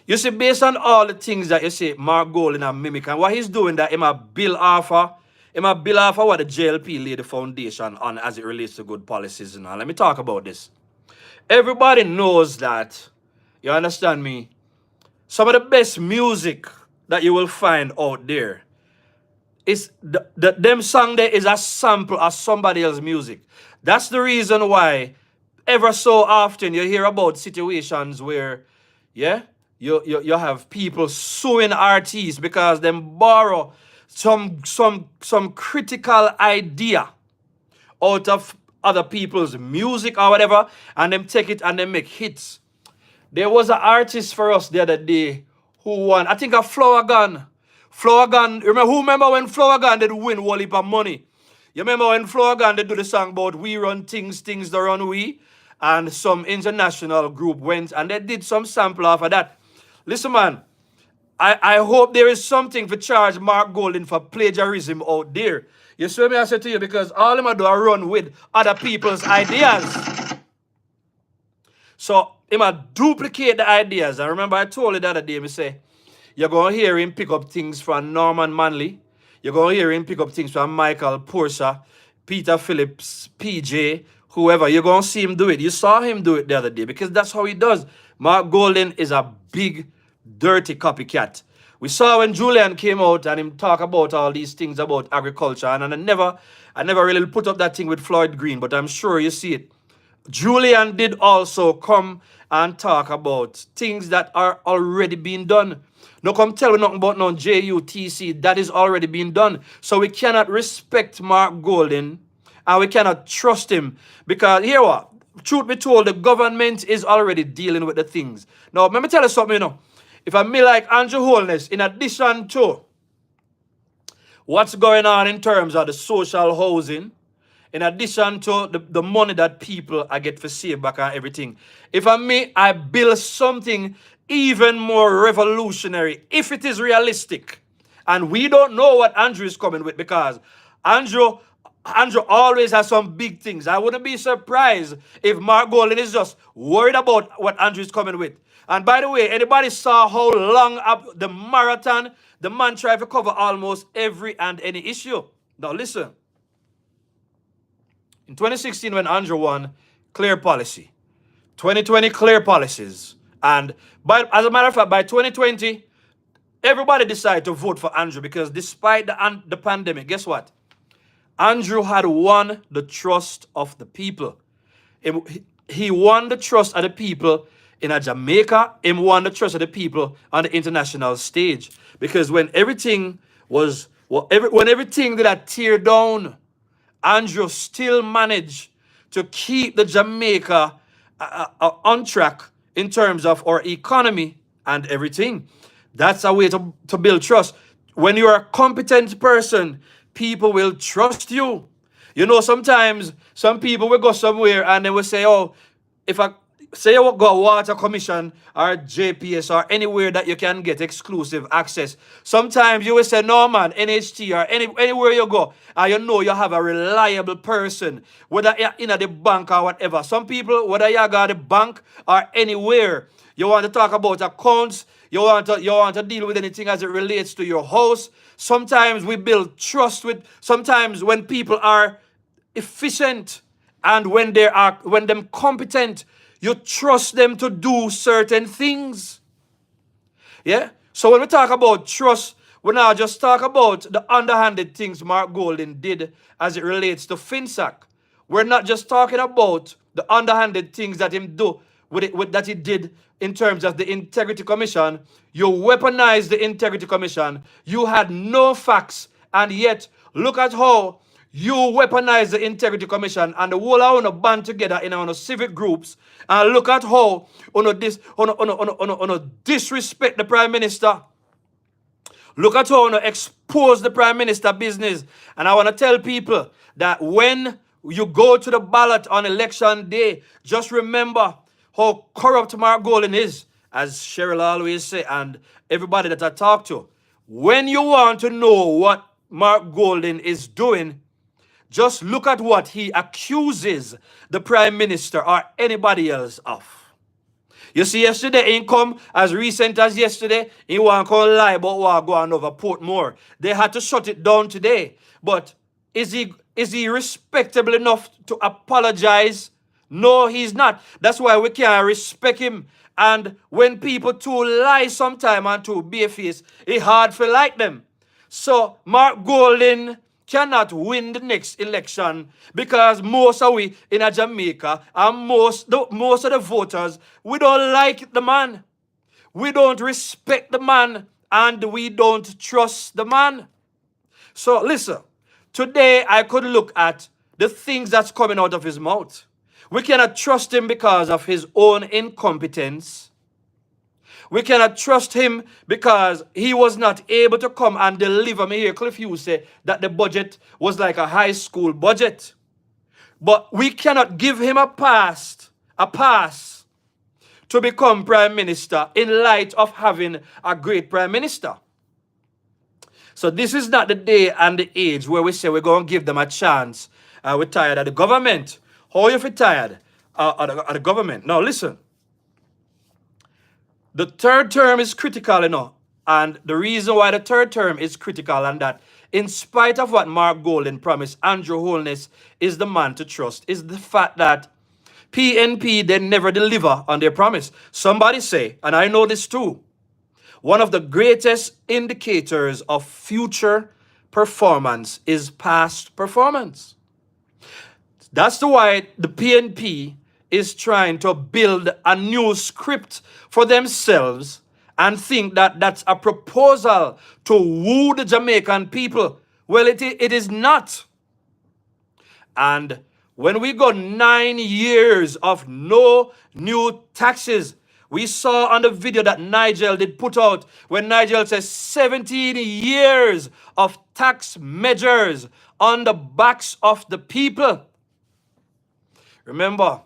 You see, based on all the things that you see Mark Golding and mimic, and what he's doing, that he might build off of what the JLP laid the foundation on as it relates to good policies. And all. Let me talk about this. Everybody knows that, you understand me, some of the best music that you will find out there is them song there is a sample of somebody else's music. That's the reason why ever so often you hear about situations where, yeah, you have people suing artists because them borrow some critical idea out of other people's music or whatever, and them take it and they make hits. There was an artist for us the other day who won, I think, a Flower Gun. Flower Gun, remember when Flower Gun did win whole heap of money? You remember when Flower Gun did do the song about we run things, things don't run we? And some international group went and they did some sample off of that. Listen, man, I hope there is something for charge Mark Golding for plagiarism out there. You see what I say to you? Because all them do are run with other people's ideas. So he might duplicate the ideas. And remember I told you the other day, me say, you're going to hear him pick up things from Norman Manley. You're going to hear him pick up things from Michael Portia, Peter Phillips, PJ, whoever. You're going to see him do it. You saw him do it the other day because that's how he does. Mark Golding is a big, dirty copycat. We saw when Julian came out and him talk about all these things about agriculture. And I never really put up that thing with Floyd Green, but I'm sure you see it. Julian did also come and talk about things that are already being done. No come tell me nothing about no JUTC. That is already being done. So we cannot respect Mark Golding and we cannot trust him. Because here what? Truth be told, the government is already dealing with the things. Now, let me tell you something, If I me like Andrew Holness, in addition to what's going on in terms of the social housing, in addition to the money that people I get for save back and everything, if I build something even more revolutionary, if it is realistic. And we don't know what Andrew is coming with because Andrew always has some big things. I wouldn't be surprised if Mark Golding is just worried about what Andrew is coming with. And by the way, anybody saw how long up the marathon, the man tried to cover almost every and any issue. Now listen. In 2016, when Andrew won, clear policy. 2020, clear policies. And as a matter of fact, by 2020, everybody decided to vote for Andrew because despite the pandemic, guess what? Andrew had won the trust of the people. He won the trust of the people in Jamaica. He won the trust of the people on the international stage. Because when everything did that tear down, Andrew still managed to keep the Jamaica on track in terms of our economy and everything. That's a way to build trust. When you're a competent person, people will trust you. Sometimes some people will go somewhere and they will say, oh, if I say you go Water Commission or JPS or anywhere that you can get exclusive access. Sometimes you will say, no man, NHT or anywhere you go, and you have a reliable person, whether you're in the bank or whatever. Some people, whether you go to the bank or anywhere, you want to talk about accounts, you want to deal with anything as it relates to your house. Sometimes we build trust sometimes when people are efficient and when them competent, you trust them to do certain things. Yeah? So when we talk about trust, we now just talk about the underhanded things Mark Golding did as it relates to FinSac. We're not just talking about the underhanded things that him do that he did in terms of the Integrity Commission. You weaponized the Integrity Commission. You had no facts, and yet look at how you weaponize the Integrity Commission and the whole of you band together in our civic groups and look at how you disrespect the Prime Minister. Look at how you expose the Prime Minister business. And I want to tell people that when you go to the ballot on election day, just remember how corrupt Mark Golding is. as Cheryl always say, and everybody that I talk to, when you want to know what Mark Golden is doing, just look at what he accuses the Prime Minister or anybody else of. You see, yesterday he come as recent as yesterday, he want to lie about what go on over Portmore. They had to shut it down today. But is he respectable enough to apologize? No, he's not. That's why we can't respect him. And when people too lie sometime and too barefaced, it's hard to like them. So Mark Golden cannot win the next election because most of we in a Jamaica and most of the voters, we don't like the man. We don't respect the man and we don't trust the man. So listen, today I could look at the things that's coming out of his mouth. We cannot trust him because of his own incompetence. We cannot trust him because he was not able to come and deliver. Me hear Cliff Hughes say that the budget was like a high school budget. But we cannot give him a pass to become prime minister in light of having a great prime minister. So this is not the day and the age where we say we're going to give them a chance. We're tired of the government. How are you feel tired of the government? Now listen. The third term is critical, and the reason why the third term is critical and that in spite of what Mark Golden promised, Andrew Holness is the man to trust, is the fact that PNP, they never deliver on their promise. Somebody say, and I know this too, one of the greatest indicators of future performance is past performance. That's why the PNP is trying to build a new script for themselves and think that that's a proposal to woo the Jamaican people. Well, it is not. And when we got 9 years of no new taxes, we saw on the video that Nigel did put out when Nigel says 17 years of tax measures on the backs of the people. Remember,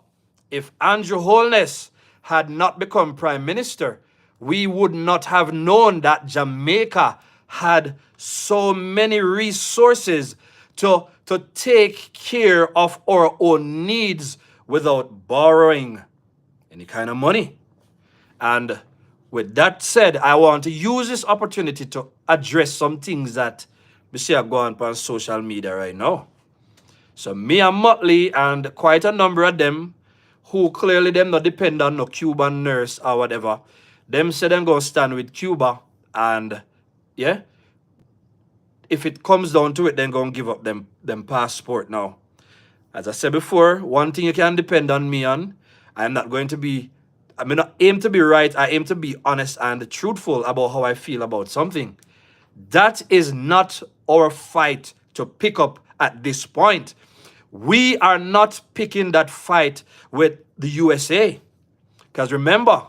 if Andrew Holness had not become prime minister, we would not have known that Jamaica had so many resources to take care of our own needs without borrowing any kind of money. And with that said, I want to use this opportunity to address some things that we see are going on social media right now. So me and Motley and quite a number of them who clearly them not depend on no Cuban nurse or whatever, them say them gonna stand with Cuba, and yeah, if it comes down to it, then gonna give up them passport now. As I said before, one thing you can depend on me on, I may not aim to be right, I aim to be honest and truthful about how I feel about something. That is not our fight to pick up at this point. We are not picking that fight with the USA. Because remember,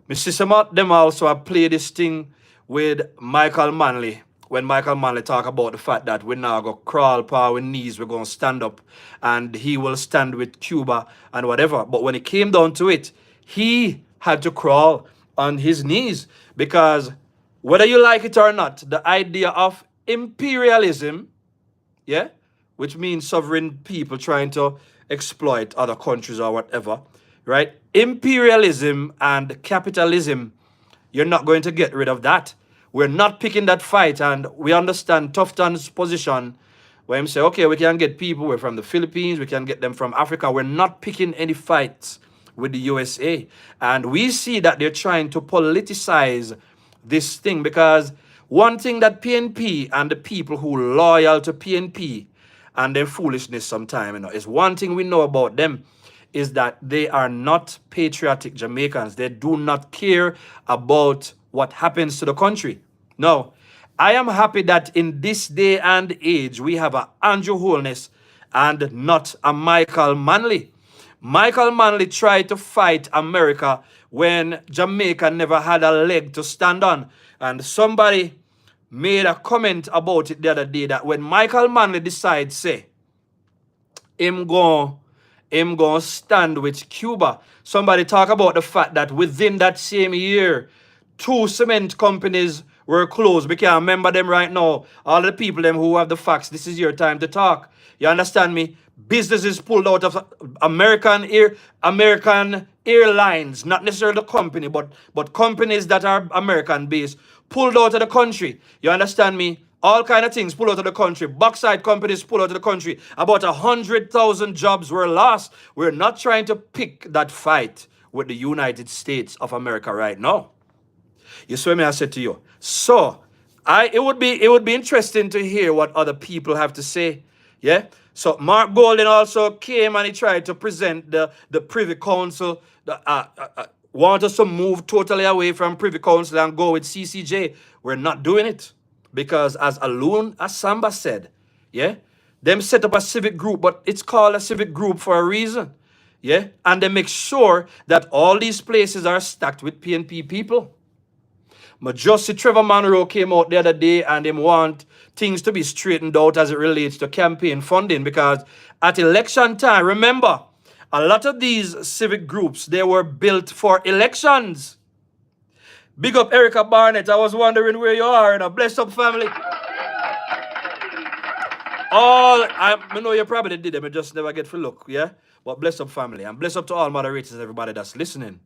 my sister them also have played this thing with Michael Manley. When Michael Manley talk about the fact that we're now going to crawl on our knees, we're going to stand up, and he will stand with Cuba and whatever. But when it came down to it, he had to crawl on his knees. Because whether you like it or not, the idea of imperialism, yeah, which means sovereign people trying to exploit other countries or whatever, right? Imperialism and capitalism, you're not going to get rid of that. We're not picking that fight, and we understand Tufton's position where he say, okay, we can get people, we're from the Philippines, we can get them from Africa. We're not picking any fights with the USA. And we see that they're trying to politicize this thing, because one thing that PNP and the people who loyal to PNP and their foolishness sometimes, is one thing we know about them is that they are not patriotic Jamaicans. They do not care about what happens to the country. No, I am happy that in this day and age, we have a Andrew Holness and not a Michael Manley. Michael Manley tried to fight America when Jamaica never had a leg to stand on. And somebody made a comment about it the other day that when Michael Manley decides, say, him go him gonna stand with Cuba. Somebody talk about the fact that within that same year, 2 cement companies were closed. We can't remember them right now. All the people them who have the facts, this is your time to talk. You understand me? Businesses pulled out of American airlines, not necessarily the company, but companies that are American based, pulled out of the country. You understand me? All kind of things pulled out of the country. Bauxite companies pulled out of the country. About 100,000 jobs were lost. We're not trying to pick that fight with the United States of America right now. You see what I said to you? So, it would be interesting to hear what other people have to say. Yeah? So Mark Golden also came and he tried to present the Privy Council, want us to move totally away from Privy Council and go with CCJ. We're not doing it. Because as Alun Asamba said, yeah, them set up a civic group, but it's called a civic group for a reason. Yeah? And they make sure that all these places are stacked with PNP people. Majesty Trevor Monroe came out the other day and him want things to be straightened out as it relates to campaign funding, because at election time, remember, a lot of these civic groups, they were built for elections. Big up Erica Barnett. I was wondering where you are. And bless up family. I know you probably did them, I just never get to look, yeah? But bless up family. And bless up to all moderators, everybody that's listening.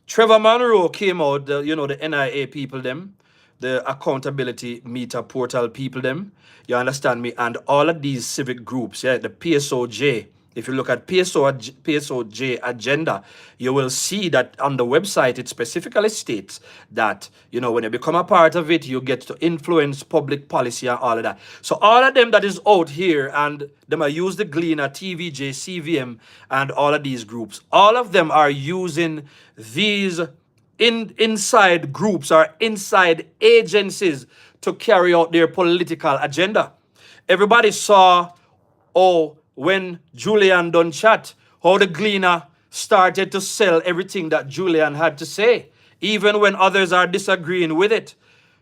Trevor Monroe came out, the NIA people them, the accountability meter portal people them, you understand me, and all of these civic groups, yeah, the PSOJ. If you look at PSOJ agenda, you will see that on the website, it specifically states that, when you become a part of it, you get to influence public policy and all of that. So all of them that is out here, and them are use the Gleaner, TVJ, CVM, and all of these groups, all of them are using these inside groups or inside agencies to carry out their political agenda. Everybody saw, when Julian done chat, how the Gleaner started to sell everything that Julian had to say, even when others are disagreeing with it.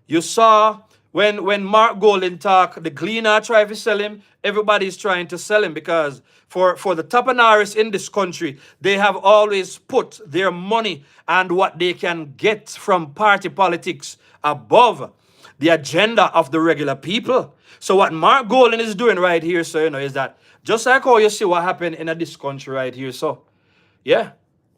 You saw when Mark Golden talk, the Gleaner tried to sell him, everybody's trying to sell him, because for the Tappanaris in this country, they have always put their money and what they can get from party politics above the agenda of the regular people. So what Mark Golden is doing right here, so is that just like how you see what happened in this country right here, so yeah,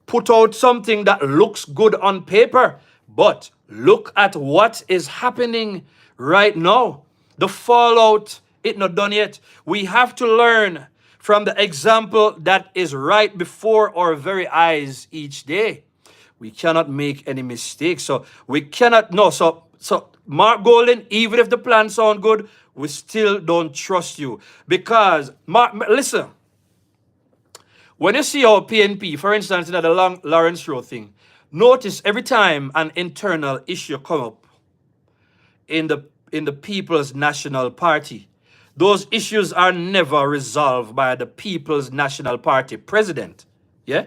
put out something that looks good on paper, but look at what is happening right now. The fallout, it's not done yet. We have to learn from the example that is right before our very eyes each day. We cannot make any mistakes. So we cannot, no, so Mark Golden, even if the plan sound good, we still don't trust you. Because, listen, when you see our PNP, for instance, in the Lawrence Road thing, notice every time an internal issue come up in the People's National Party, those issues are never resolved by the People's National Party president. Yeah?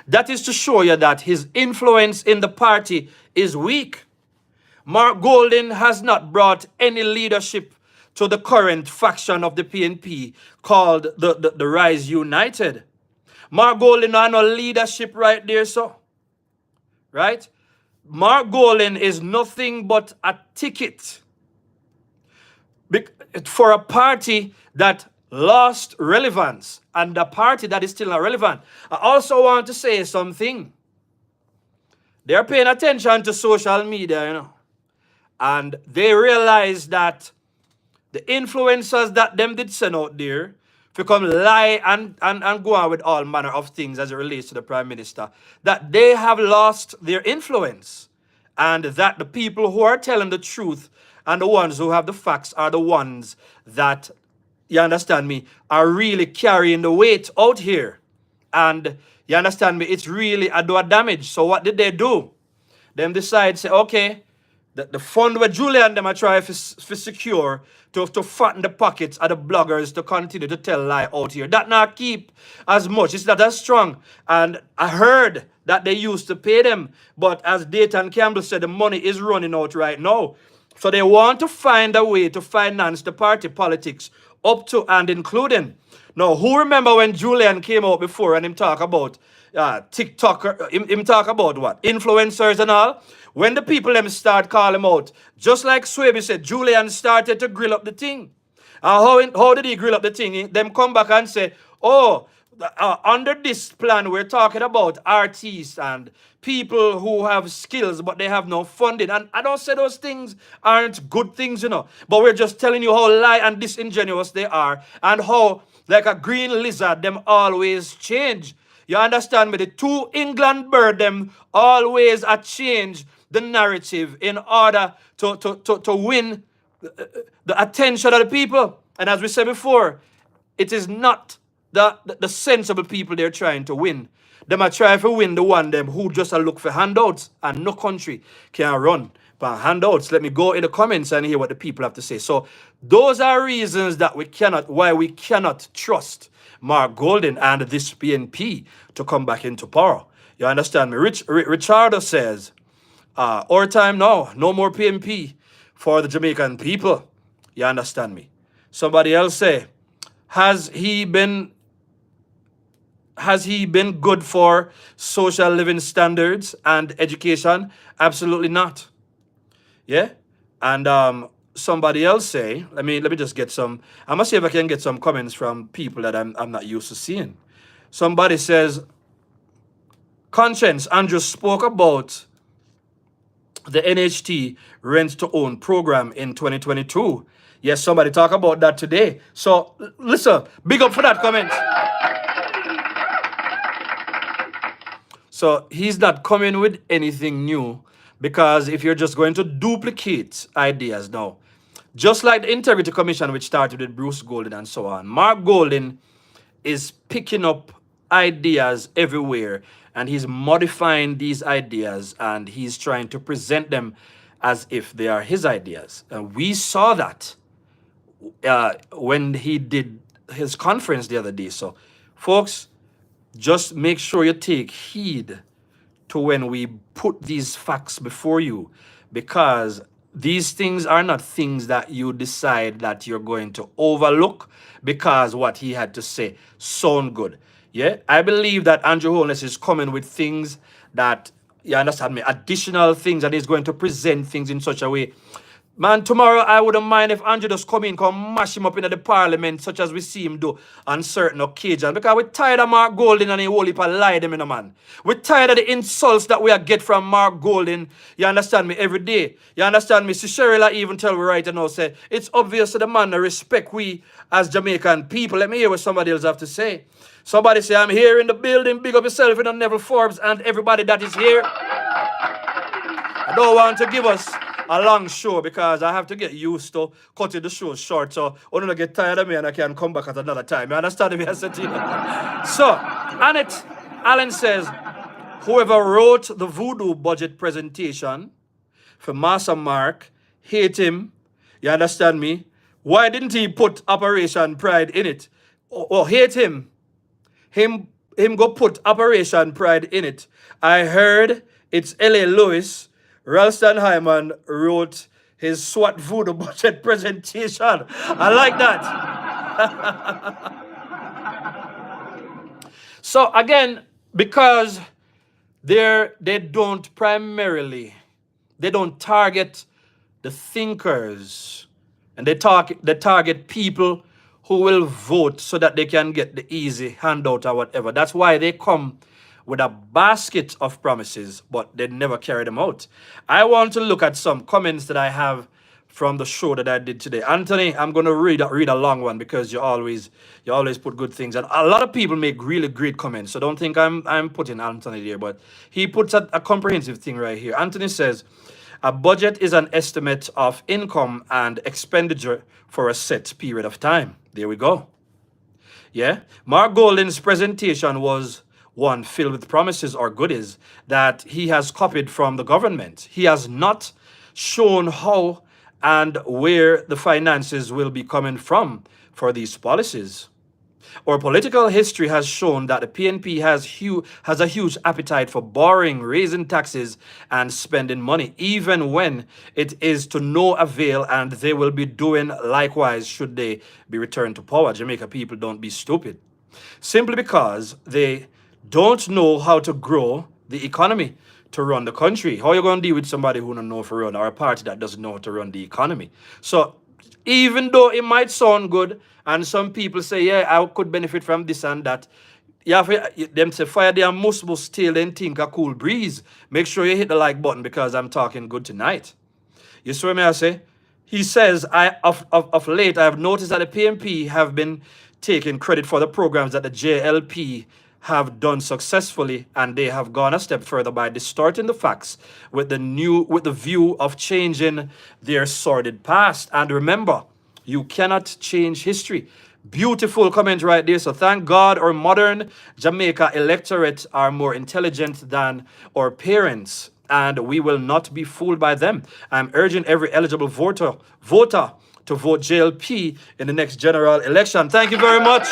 That is to show you that his influence in the party is weak. Mark Golden has not brought any leadership to the current faction of the PNP called the Rise United. Mark Golden has no leadership right there, so. Right? Mark Golden is nothing but a ticket for a party that lost relevance and a party that is still not relevant. I also want to say something. They're paying attention to social media, and they realize that the influencers that them did send out there to come lie and go on with all manner of things as it relates to the Prime Minister, that they have lost their influence, and that the people who are telling the truth and the ones who have the facts are the ones that, you understand me, are really carrying the weight out here. And you understand me, it's really a do a damage. So what did they do? Them decide, say, okay, the fund where Julian them are trying to secure to fatten the pockets of the bloggers to continue to tell lie out here. That not keep as much. It's not as strong. And I heard that they used to pay them. But as Dayton Campbell said, the money is running out right now. So they want to find a way to finance the party politics up to and including. Now, who remember when Julian came out before and him talk about TikTok, him talk about what? Influencers and all? When the people them start calling him out, just like Swaby said, Julian started to grill up the thing. How did he grill up the thing? Them come back and say, oh, under this plan, we're talking about artists and people who have skills, but they have no funding. And I don't say those things aren't good things, you know. But we're just telling you how lie and disingenuous they are and how, like a green lizard, them always change. You understand me? The two England bird, them always change the narrative in order to win the attention of the people. And as we said before, it is not the sensible people they're trying to win. Them are trying to win the one them who just look for handouts, and no country can run for handouts. Let me go in the comments and hear what the people have to say. So those are reasons that why we cannot trust Mark Golden and this PNP to come back into power. You understand me? Richardo says, our time now, no more PNP for the Jamaican people. You understand me? Somebody else say, has he been good for social living standards and education? Absolutely not. Yeah? And somebody else say, let me just get some, I'm gonna see if I can get some comments from people that I'm not used to seeing. Somebody says, Conscience, Andrew spoke about the NHT rent to own program in 2022. Yes, somebody talk about that today. So listen, big up for that comment. So he's not coming with anything new, because if you're just going to duplicate ideas now, just like the Integrity Commission, which started with Bruce Golden and so on, Mark Golden is picking up ideas everywhere, and he's modifying these ideas, and he's trying to present them as if they are his ideas. And we saw that when he did his conference the other day. So, folks, just make sure you take heed to when we put these facts before you, because these things are not things that you decide that you're going to overlook because what he had to say sound good. Yeah, I believe that Andrew Holness is coming with things that, you understand me, additional things, and he's going to present things in such a way. Man, tomorrow I wouldn't mind if Andrew just come mash him up into the parliament, such as we see him do on certain occasions. Because we're tired of Mark Golden and he whole heap of lie them in a man. We're tired of the insults that we get from Mark Golden, you understand me, every day. You understand me? See, Cheryl even tell me right now, say, it's obvious to the man to respect we as Jamaican people. Let me hear what somebody else have to say. Somebody say, I'm here in the building, big up yourself, in Neville Forbes and everybody that is here. I don't want to give us a long show because I have to get used to cutting the show short, so I don't get tired of me and I can come back at another time. You understand me? I said, so, Annette Allen says, whoever wrote the voodoo budget presentation for Master Mark, hate him. You understand me? Why didn't he put Operation Pride in it? Or hate him. Him go put Operation Pride in it. I heard it's L.A. Lewis. Ralston Hyman wrote his SWAT voodoo budget presentation. I like that. So again, because they don't target the thinkers, and they target people who will vote so that they can get the easy handout or whatever. That's why they come with a basket of promises, but they never carry them out. I want to look at some comments that I have from the show that I did today. Anthony, I'm going to read a long one because you always put good things. And a lot of people make really great comments, so don't think I'm putting Anthony there, but he puts a comprehensive thing right here. Anthony says, a budget is an estimate of income and expenditure for a set period of time. There we go. Yeah. Mark Golden's presentation was one filled with promises or goodies that he has copied from the government. He has not shown how and where the finances will be coming from for these policies. Our political history has shown that the PNP has a huge appetite for borrowing, raising taxes, and spending money, even when it is to no avail, and they will be doing likewise should they be returned to power. Jamaica people, don't be stupid. Simply because they don't know how to grow the economy to run the country. How are you going to deal with somebody who don't know how to run, or a party that doesn't know how to run the economy? So even though it might sound good, and some people say, yeah, I could benefit from this and that, you have them say, fire their must tail then think a cool breeze. Make sure you hit the like button because I'm talking good tonight. You see what I say? He says, of late, I have noticed that the PNP have been taking credit for the programs that the JLP have done successfully, and they have gone a step further by distorting the facts with the view of changing their sordid past. And remember, you cannot change history. Beautiful comment right there. So thank God our modern Jamaica electorate are more intelligent than our parents, and we will not be fooled by them. I'm urging every eligible voter to vote JLP in the next general election. Thank you very much.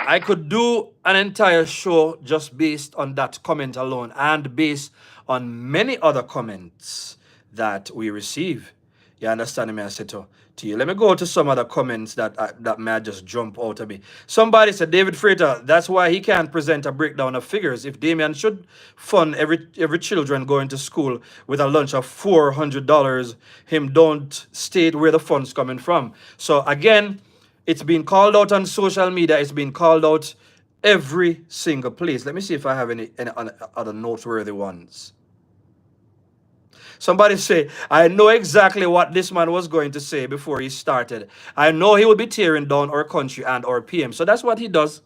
I could do an entire show just based on that comment alone, and based on many other comments that we receive. You understand me? I said to you. Let me go to some other comments that may just jump out of me. Somebody said, David Frater, that's why he can't present a breakdown of figures. If Damien should fund every children going to school with a lunch of $400, him don't state where the funds coming from. So again, it's been called out on social media. It's been called out every single place. Let me see if I have any other noteworthy ones. Somebody say, I know exactly what this man was going to say before he started. I know he will be tearing down our country and our PM. So that's what he does.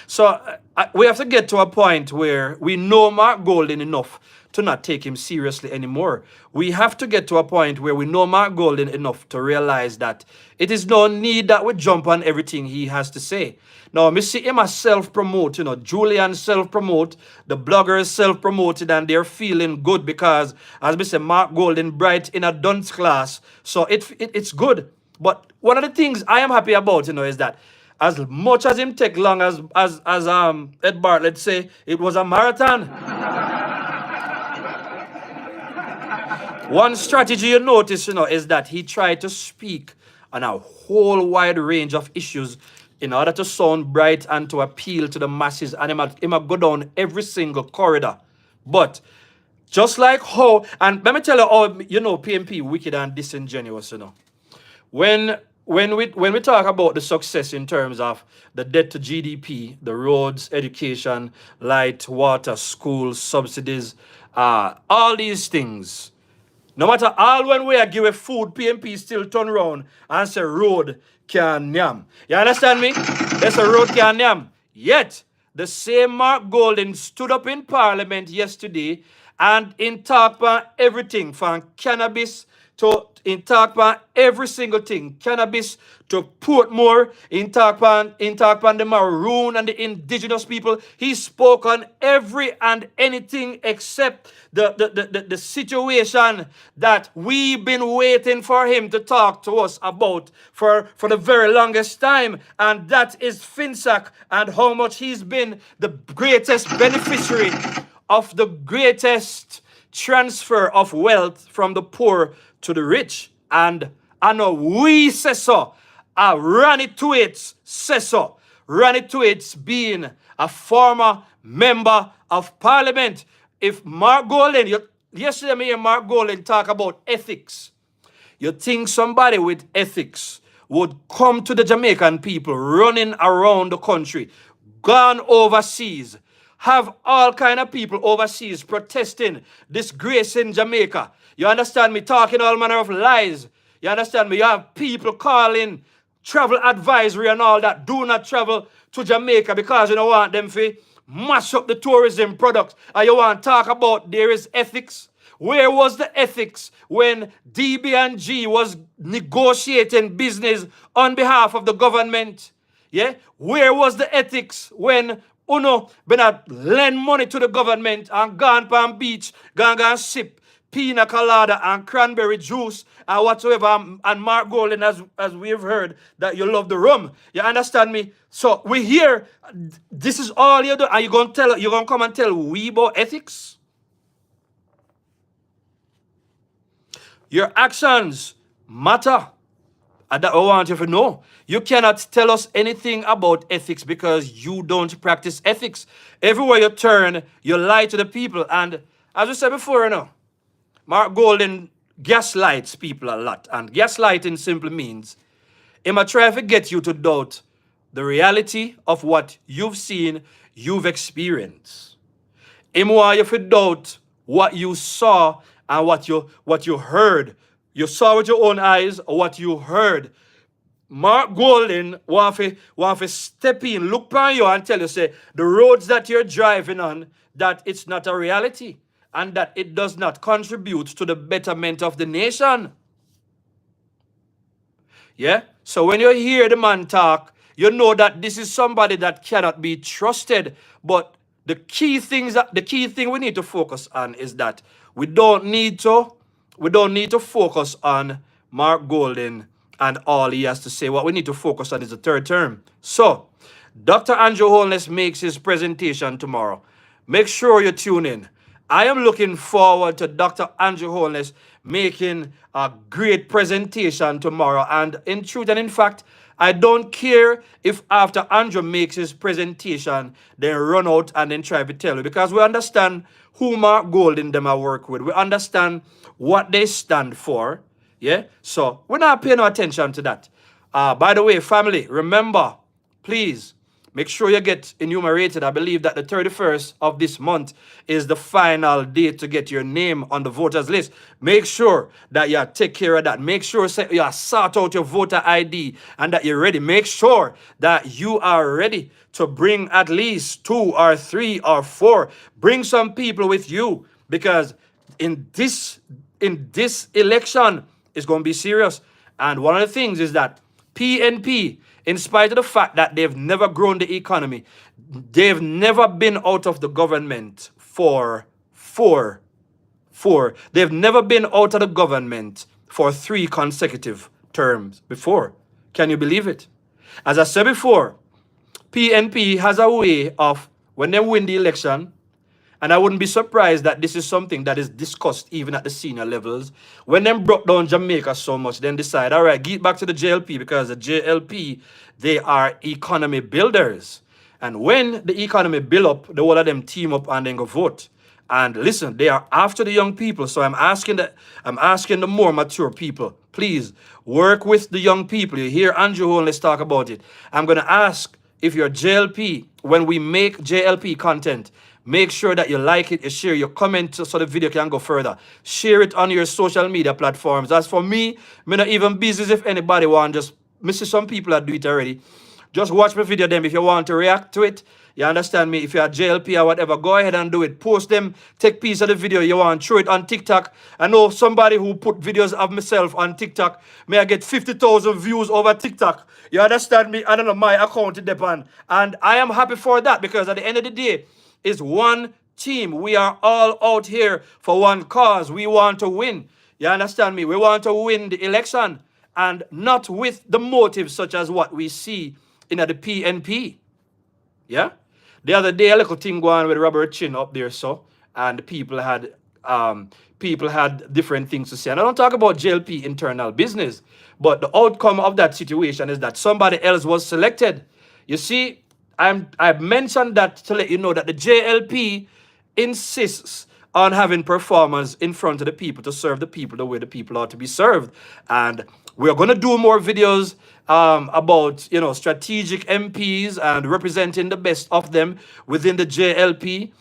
So we have to get to a point where we know Mark Golden enough to not take him seriously anymore. We have to get to a point where we know Mark Golden enough to realize that it is no need that we jump on everything he has to say. Now, me see him self-promote, Julian self-promote, the bloggers self-promoted, and they're feeling good because, as we say, Mark Golden bright in a dunce class. So it's good. But one of the things I am happy about, is that as much as him take long as Ed Bartlett say, it was a marathon. One strategy you notice, is that he tried to speak on a whole wide range of issues in order to sound bright and to appeal to the masses, and he might go down every single corridor. But just like how, and let me tell you how, PNP wicked and disingenuous, When we talk about the success in terms of the debt to GDP, the roads, education, light, water, schools, subsidies, all these things, no matter all when we are given food, PNP still turn around and say road can yam. You understand me? That's a road can yam. Yet, the same Mark Golden stood up in Parliament yesterday and in talk about everything from cannabis to talk about every single thing. Cannabis to Portmore, in talk about the Maroon and the indigenous people. He spoke on every and anything except the situation that we've been waiting for him to talk to us about for the very longest time. And that is FinSac and how much he's been the greatest beneficiary of the greatest transfer of wealth from the poor to the rich. And I know we say so. Ranny Tweets says so. Ranny Tweets being a former member of Parliament. If Mark Golden, yesterday me and Mark Golden talk about ethics. You think somebody with ethics would come to the Jamaican people running around the country, gone overseas, have all kind of people overseas protesting, disgracing Jamaica. You understand me? Talking all manner of lies. You understand me? You have people calling travel advisory and all that. Do not travel to Jamaica because you don't want them to mash up the tourism products. And you want to talk about there is ethics. Where was the ethics when DB&G was negotiating business on behalf of the government? Yeah? Where was the ethics when Uno been lend money to the government and gone palm beach, gone sip pina colada and cranberry juice and whatsoever. And Mark Golden, as we've heard, that you love the rum. You understand me? So we here, this is all you do. And you're gonna come and tell we about ethics? Your actions matter. And that I want you to know. You cannot tell us anything about ethics because you don't practice ethics. Everywhere you turn, you lie to the people. And as we said before, Mark Golden gaslights people a lot. And gaslighting simply means he might try to get you to doubt the reality of what you've seen, you've experienced. He want you to doubt what you saw and what you heard. You saw with your own eyes or what you heard. Mark Golden want to step in, look upon you and tell you, say, the roads that you're driving on, that it's not a reality and that it does not contribute to the betterment of the nation. Yeah? So when you hear the man talk, you know that this is somebody that cannot be trusted. But the key thing we need to focus on is that we don't need to focus on Mark Golden and all he has to say. What we need to focus on is the third term. So, Dr. Andrew Holness makes his presentation tomorrow. Make sure you tune in. I am looking forward to Dr. Andrew Holness making a great presentation tomorrow. And in truth and in fact, I don't care if after Andrew makes his presentation, they run out and then try to tell you. Because we understand who Mark Golden them I work with. We understand what they stand for. Yeah? So we're not paying no attention to that. By the way, family, remember, please, make sure you get enumerated. I believe that the 31st of this month is the final date to get your name on the voters list. Make sure that you take care of that. Make sure you sort out your voter ID and that you're ready. Make sure that you are ready to bring at least 2 or 3 or 4. Bring some people with you because in this election, it's going to be serious. And one of the things is that PNP, in spite of the fact that they've never grown the economy, they've never been out of the government they've never been out of the government for 3 consecutive terms before. Can you believe it? As I said before, PNP has a way of, when they win the election, and I wouldn't be surprised that this is something that is discussed even at the senior levels. When them broke down Jamaica so much, then decide, all right, get back to the JLP because the JLP, they are economy builders. And when the economy build up, the whole of them team up and then go vote. And listen, they are after the young people. So I'm asking the more mature people, please work with the young people. You hear Andrew Holness talk about it. I'm going to ask if you're JLP, when we make JLP content, make sure that you like it, you share, you comment so the video can go further. Share it on your social media platforms. As for me, I'm not even busy if anybody want. Just see some people that do it already. Just watch my video them if you want to react to it. You understand me? If you're a JLP or whatever, go ahead and do it. Post them, take piece of the video you want, throw it on TikTok. I know somebody who put videos of myself on TikTok. May I get 50,000 views over TikTok? You understand me? I don't know, my account is depend. And I am happy for that because at the end of the day, it's one team. We are all out here for one cause. We want to win. You understand me? We want to win the election and not with the motives such as what we see in the PNP. Yeah? The other day, a little thing going with Robert Chin up there, and people had different things to say. And I don't talk about JLP internal business, but the outcome of that situation is that somebody else was selected. You see, I've mentioned that to let you know that the JLP insists on having performance in front of the people to serve the people the way the people ought to be served. And we're going to do more videos about, strategic MPs and representing the best of them within the JLP.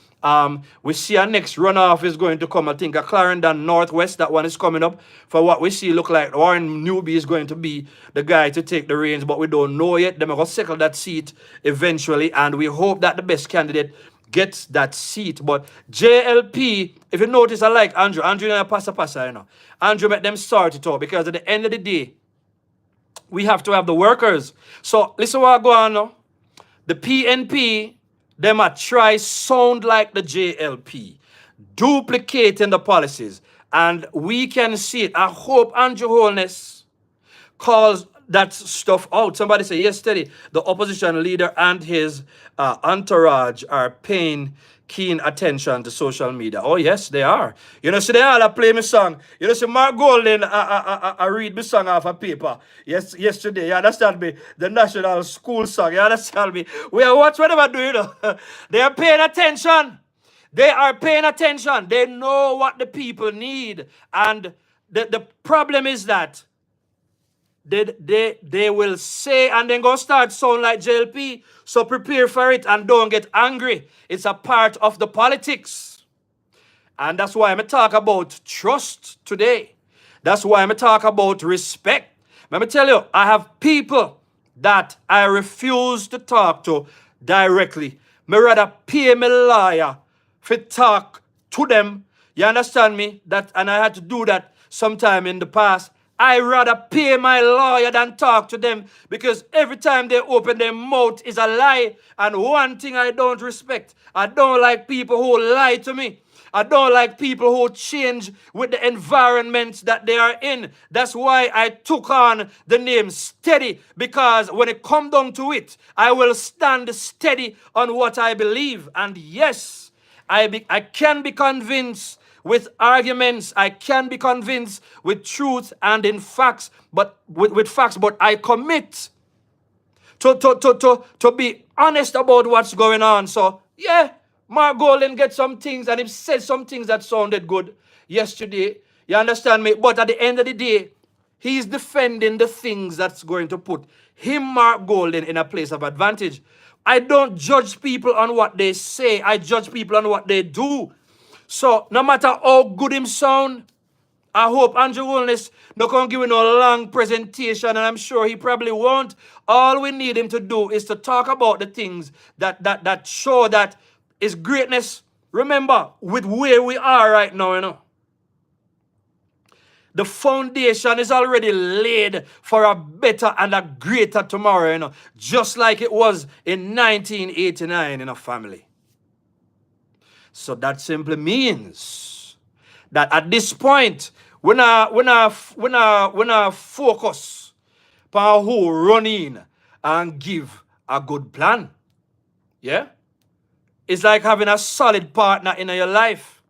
We see our next runoff is going to come, I think, at Clarendon Northwest. That one is coming up. For what we see, look like Warren Newby is going to be the guy to take the reins, but we don't know yet. They're going to settle that seat eventually, and we hope that the best candidate gets that seat. But JLP, if you notice, I like Andrew. Andrew and Pasa, Andrew met them start it out because at the end of the day, we have to have the workers. So listen what I go on now. The PNP, they might try sound like the JLP, duplicating the policies And we can see it. I hope Andrew Holness calls that stuff out. Somebody said yesterday, the opposition leader and his entourage are paying keen attention to social media. Oh, yes, they are. You know, see, they all play me song. You know, see, Mark Golden, I read me song off a paper yesterday. You understand me? The national school song. You understand me? We are watch whatever do, you know. They are paying attention. They are paying attention. They know what the people need. And the problem is that they will say and then go start sound like JLP. So prepare for it and don't get angry. It's a part of the politics. And that's why I'm talk about trust today. That's why I'm talk about respect. Let me tell you, I have people that I refuse to talk to directly. Me rather pay me lawyer for talk to them. You understand me? That, and I had to do that sometime in the past. I rather pay my lawyer than talk to them, because every time they open their mouth is a lie. And one thing I don't respect, I don't like people who lie to me. I don't like people who change with the environments that they are in. That's why I took on the name Steady, because when it comes down to it, I will stand steady on what I believe. And yes, I can be convinced with arguments. I can be convinced with truth and in facts, but with facts, but I commit to be honest about what's going on. So yeah, Mark Golden get some things and he said some things that sounded good yesterday. You understand me? But at the end of the day, he's defending the things that's going to put him, Mark Golden, in a place of advantage. I don't judge people on what they say. I judge people on what they do. So no matter how good him sound, I hope Andrew Holness not going to give him no long presentation, and I'm sure he probably won't. All we need him to do is to talk about the things that show that his greatness. Remember, with where we are right now, you know, the foundation is already laid for a better and a greater tomorrow, you know, just like it was in 1989 in a family. So that simply means that at this point, we not focus on who run in and give a good plan. Yeah? It's like having a solid partner in your life.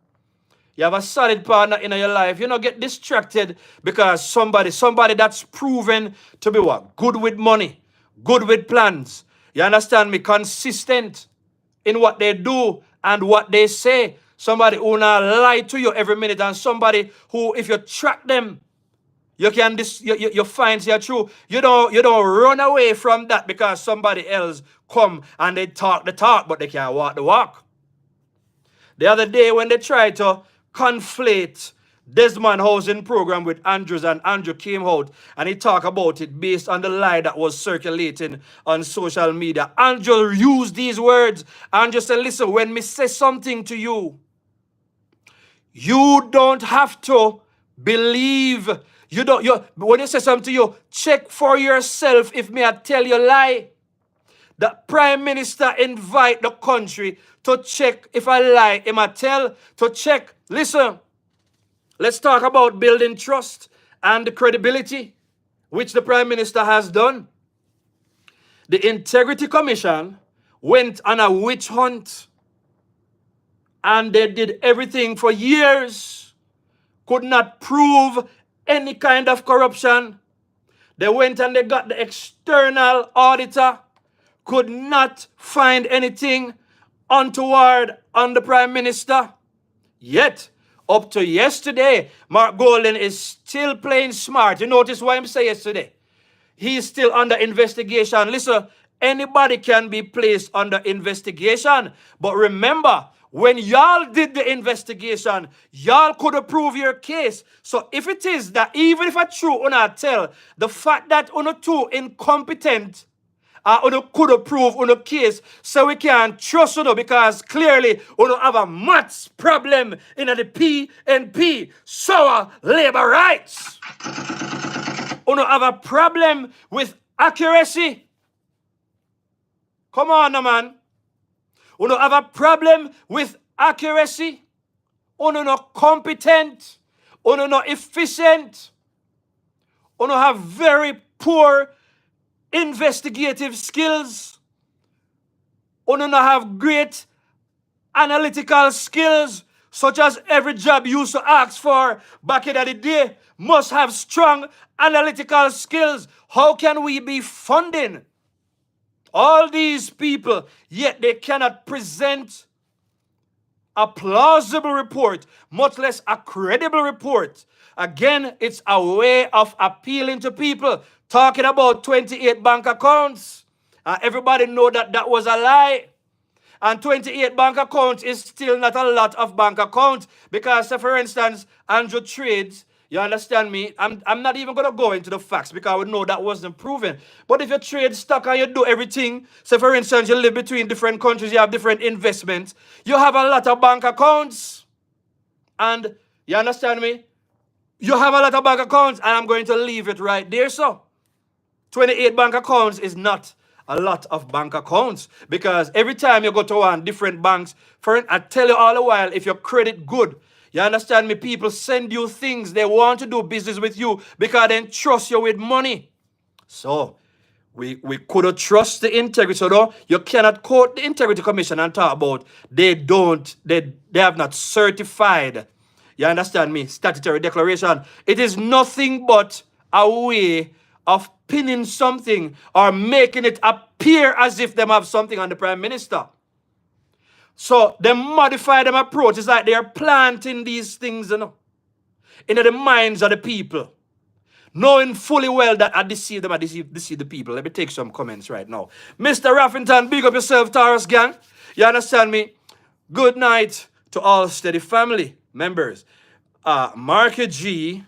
You have a solid partner in your life. You don't get distracted because somebody that's proven to be what? Good with money, good with plans. You understand me? Consistent in what they do and what they say. Somebody who not lie to you every minute, and somebody who, if you track them, you can you find you're true. You don't run away from that because somebody else come and they talk the talk, but they can't walk the walk. The other day when they tried to conflate Desmond housing program with Andrews, and Andrew came out and he talked about it based on the lie that was circulating on social media. Andrew used these words. Andrew said, listen, when me say something to you, you don't have to believe. When you say something to you, check for yourself if me I tell you lie. The Prime Minister invite the country to check if I lie. Him I tell to check. Listen, let's talk about building trust and the credibility, which the Prime Minister has done. The Integrity Commission went on a witch hunt, and they did everything for years, could not prove any kind of corruption. They went and they got the external auditor, could not find anything untoward on the Prime Minister. Yet, up to yesterday, Mark Golden is still playing smart. You notice what I'm saying yesterday? He's still under investigation. Listen, anybody can be placed under investigation. But remember, when y'all did the investigation, y'all could approve your case. So if it is that, even if it's true, una tell, the fact that una too incompetent, una could approve una case, so we can't trust una, because clearly una have a maths problem in the PNP, sour labor rights. Una have a problem with accuracy. Come on, no man. Una have a problem with accuracy. Una not competent. Uno not efficient. Uno have very poor investigative skills. Uno not have great analytical skills, such as every job you used to ask for back in the day must have strong analytical skills. How can we be funding all these people, yet they cannot present a plausible report, much less a credible report? Again, it's a way of appealing to people, talking about 28 bank accounts. Everybody know that that was a lie. And 28 bank accounts is still not a lot of bank accounts. Because, say for instance, Andrew trades, you understand me? I'm not even going to go into the facts because we know that wasn't proven. But if you trade stock and you do everything, say for instance, you live between different countries, you have different investments, you have a lot of bank accounts. And, you understand me? You have a lot of bank accounts, and I'm going to leave it right there, so. 28 bank accounts is not a lot of bank accounts, because every time you go to one different banks, I tell you all the while, if your credit good, you understand me, people send you things, they want to do business with you because they trust you with money. So we could trust the integrity. So no, you cannot quote the Integrity Commission and talk about they have not certified, you understand me, statutory declaration. It is nothing but a way of pinning something or making it appear as if they have something on the Prime Minister. So they modify them approach. It's like they are planting these things, into the minds of the people, knowing fully well that I deceive them, I deceive the people. Let me take some comments right now. Mr. Raffington, big up yourself, Taurus gang. You understand me? Good night to all steady family members. Marky G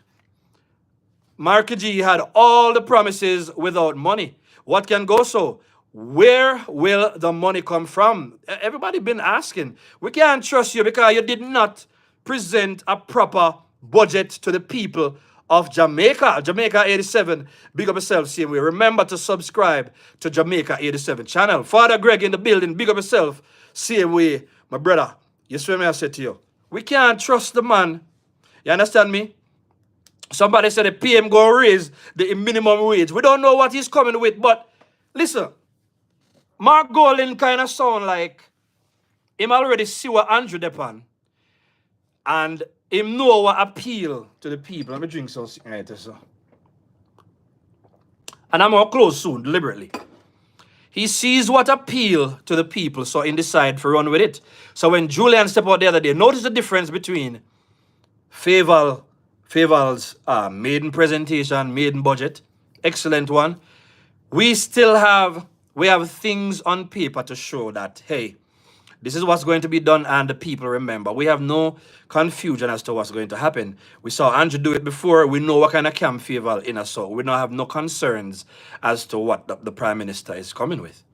had all the promises without money. What can go so? Where will the money come from? Everybody been asking. We can't trust you because you did not present a proper budget to the people of Jamaica. Jamaica 87, big up yourself, same way. Remember to subscribe to Jamaica 87 channel. Father Greg in the building, big up yourself, same way. My brother, you see what I said to you? We can't trust the man. You understand me? Somebody said the PM going to raise the minimum wage. We don't know what he's coming with, but listen, Mark Golden kind of sound like him already see what Andrew depend, and him know what appeal to the people. Let me drink something right so. And I'm going to close soon, deliberately. He sees what appeal to the people, so he decide to run with it. So when Julian stepped out the other day, notice the difference between Faval's maiden presentation, maiden budget, excellent one. We have things on paper to show that, hey, this is what's going to be done and the people remember. We have no confusion as to what's going to happen. We saw Andrew do it before. We know what kind of camp Faval in us, so we don't have no concerns as to what the Prime Minister is coming with.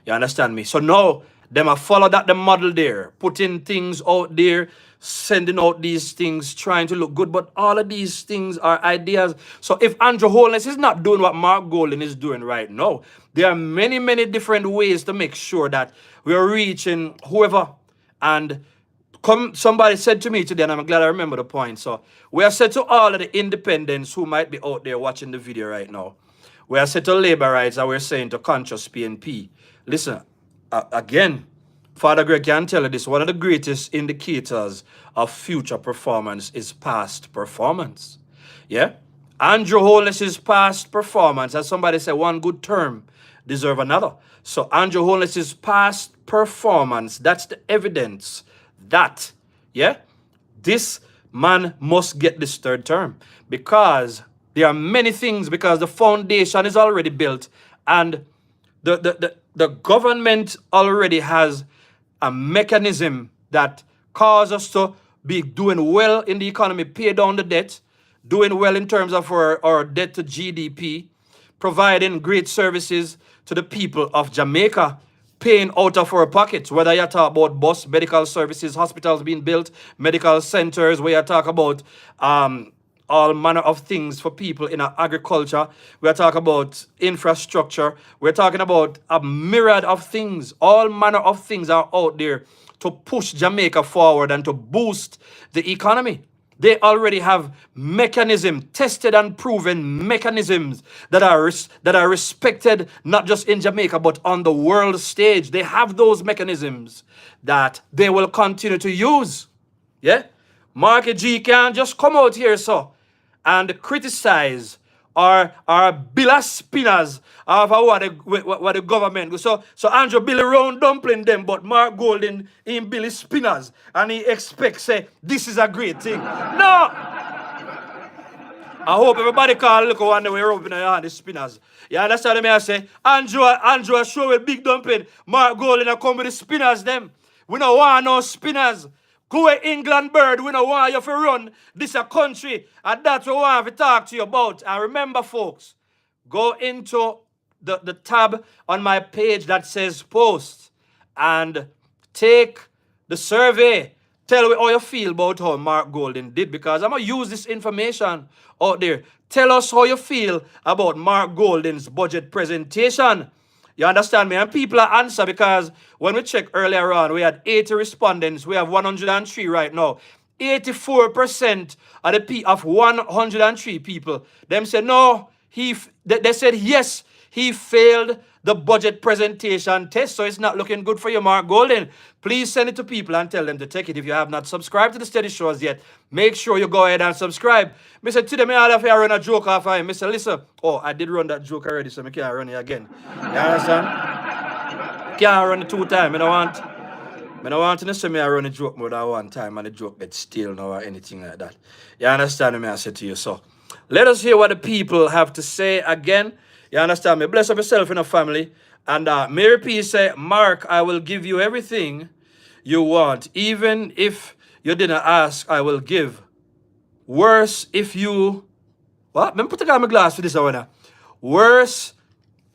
You understand me? So now, them have followed that the model there, putting things out there, sending out these things, trying to look good. But all of these things are ideas. So if Andrew Holness is not doing what Mark Golden is doing right now, there are many, many different ways to make sure that we are reaching whoever. And somebody said to me today, and I'm glad I remember the point. So we are said to all of the independents who might be out there watching the video right now. We are said to labor rights, and we're saying to conscious PNP. Listen, again, Father Greg can tell you this, one of the greatest indicators of future performance is past performance. Yeah? Andrew Holness's past performance, as somebody said, one good term deserve another. So Andrew Holness's past performance, that's the evidence that, yeah, this man must get this third term. Because there are many things, because the foundation is already built, and the government already has a mechanism that causes us to be doing well in the economy, pay down the debt, doing well in terms of our debt to GDP, providing great services to the people of Jamaica, paying out of our pockets, whether you talk about bus, medical services, hospitals being built, medical centers, where you talk about all manner of things for people in agriculture. We're talking about infrastructure. We're talking about a myriad of things. All manner of things are out there to push Jamaica forward and to boost the economy. They already have tested and proven mechanisms that are respected not just in Jamaica but on the world stage. They have those mechanisms that they will continue to use. Yeah? Marky G can't just come out here, so, and criticize or bill as spinners of what the government. So Andrew Billy round dumpling them, but Mark Golden in Billy spinners, and he expects say this is a great thing. No! I hope everybody can look one way up in the spinners. You understand me? I say Andrew show with big dumpling, Mark Golden come with the spinners them. We don't want no spinners. Go away, England bird. We don't want you to run this a country. And that's what we want to talk to you about. And remember, folks, go into the tab on my page that says post and take the survey. Tell me how you feel about how Mark Golden did, because I'm going to use this information out there. Tell us how you feel about Mark Golden's budget presentation. You understand me? And people are answer, because when we checked earlier on, we had 80 respondents. We have 103 right now. 84% of 103 people, them said no. They said yes, he failed the budget presentation test, so it's not looking good for you, Mark Golden. Please send it to people and tell them to take it. If you have not subscribed to the Steady Shows yet, make sure you go ahead and subscribe. Mr. Today, I have to run a joke off of him. Mr. Listen, oh, I did run that joke already, so I can't run it again. You understand? Can't run it 2 times. I don't want to say I run a joke more than 1 time and the joke gets stale or anything like that. You understand me? I said to you. So let us hear what the people have to say again. You understand me? Bless up yourself in a family. And Mary P say, Mark, I will give you everything you want. Even if you didn't ask, I will give. Worse if you... What? Let me put my glass for this one. Worse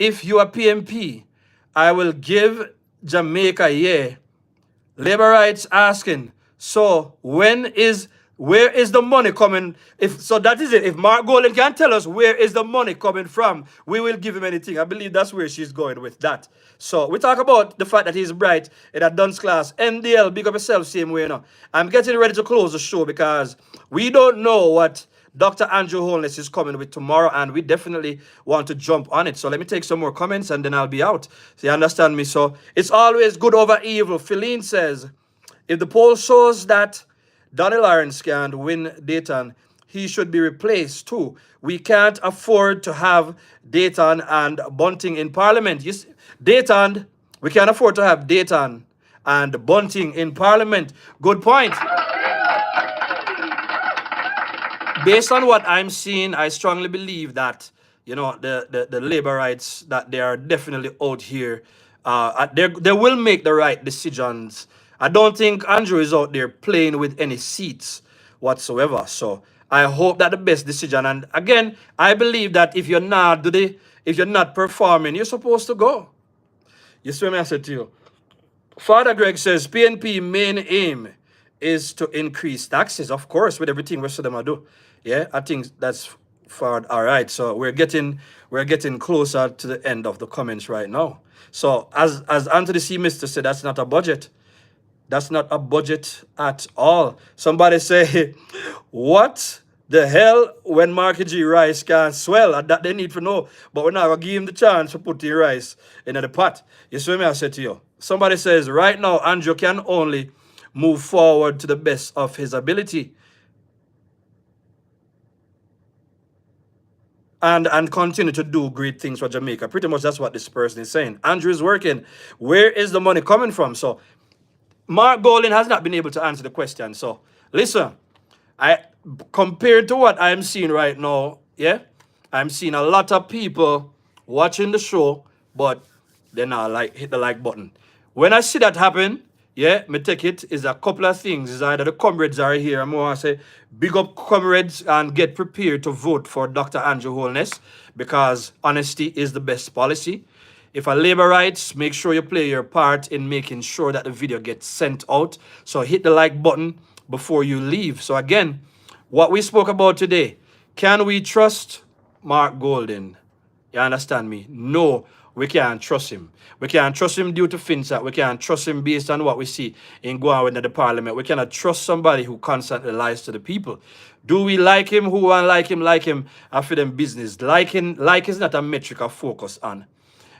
if you are PMP. I will give Jamaica, yeah. Labor rights asking, so where is the money coming? So that is it. If Mark Golden can tell us where is the money coming from, we will give him anything. I believe that's where she's going with that. So we talk about the fact that he's bright in a dunce class. NDL, big up yourself, same way now. I'm getting ready to close the show because we don't know what Dr. Andrew Holness is coming with tomorrow, and we definitely want to jump on it. So let me take some more comments and then I'll be out. So you understand me? So it's always good over evil. Feline says, if the poll shows that Donnie Lawrence can't win Dayton, he should be replaced too. We can't afford to have Dayton and Bunting in Parliament. You see, Dayton, we can't afford to have Dayton and Bunting in Parliament. Good point. Based on what I'm seeing, I strongly believe that, you know, the labor rights, that they are definitely out here. They will make the right decisions. I don't think Andrew is out there playing with any seats whatsoever. So I hope that the best decision. And again, I believe that if you're not performing, you're supposed to go. You see what I said to you? Father Greg says PNP main aim is to increase taxes, of course, with everything rest of them do. Yeah, I think that's far. All right, so we're getting closer to the end of the comments right now. So as Anthony C. Mister said, that's not a budget. That's not a budget at all. Somebody say, what the hell when Marky G rice can swell? That they need to know. But we're not going to give him the chance to put the rice in the pot. You see what I said to you? Somebody says, right now, Andrew can only move forward to the best of his ability. And continue to do great things for Jamaica. Pretty much that's what this person is saying. Andrew is working. Where is the money coming from? So Mark Golden has not been able to answer the question. So listen, compared to what I'm seeing right now, yeah, I'm seeing a lot of people watching the show, but they're not hit the like button. When I see that happen, yeah, me take it is a couple of things. Is either the comrades are here, I'm going to say big up comrades and get prepared to vote for Dr. Andrew Holness, because honesty is the best policy. If a labor rights, make sure you play your part in making sure that the video gets sent out. So hit the like button before you leave. So again, what we spoke about today, can we trust Mark Golden? You understand me? No, we can't trust him. We can't trust him due to FinCEN. We can't trust him based on what we see in going into the parliament. We cannot trust somebody who constantly lies to the people. Do we like him? Who want like him, and for them business. Like is not a metric of focus on.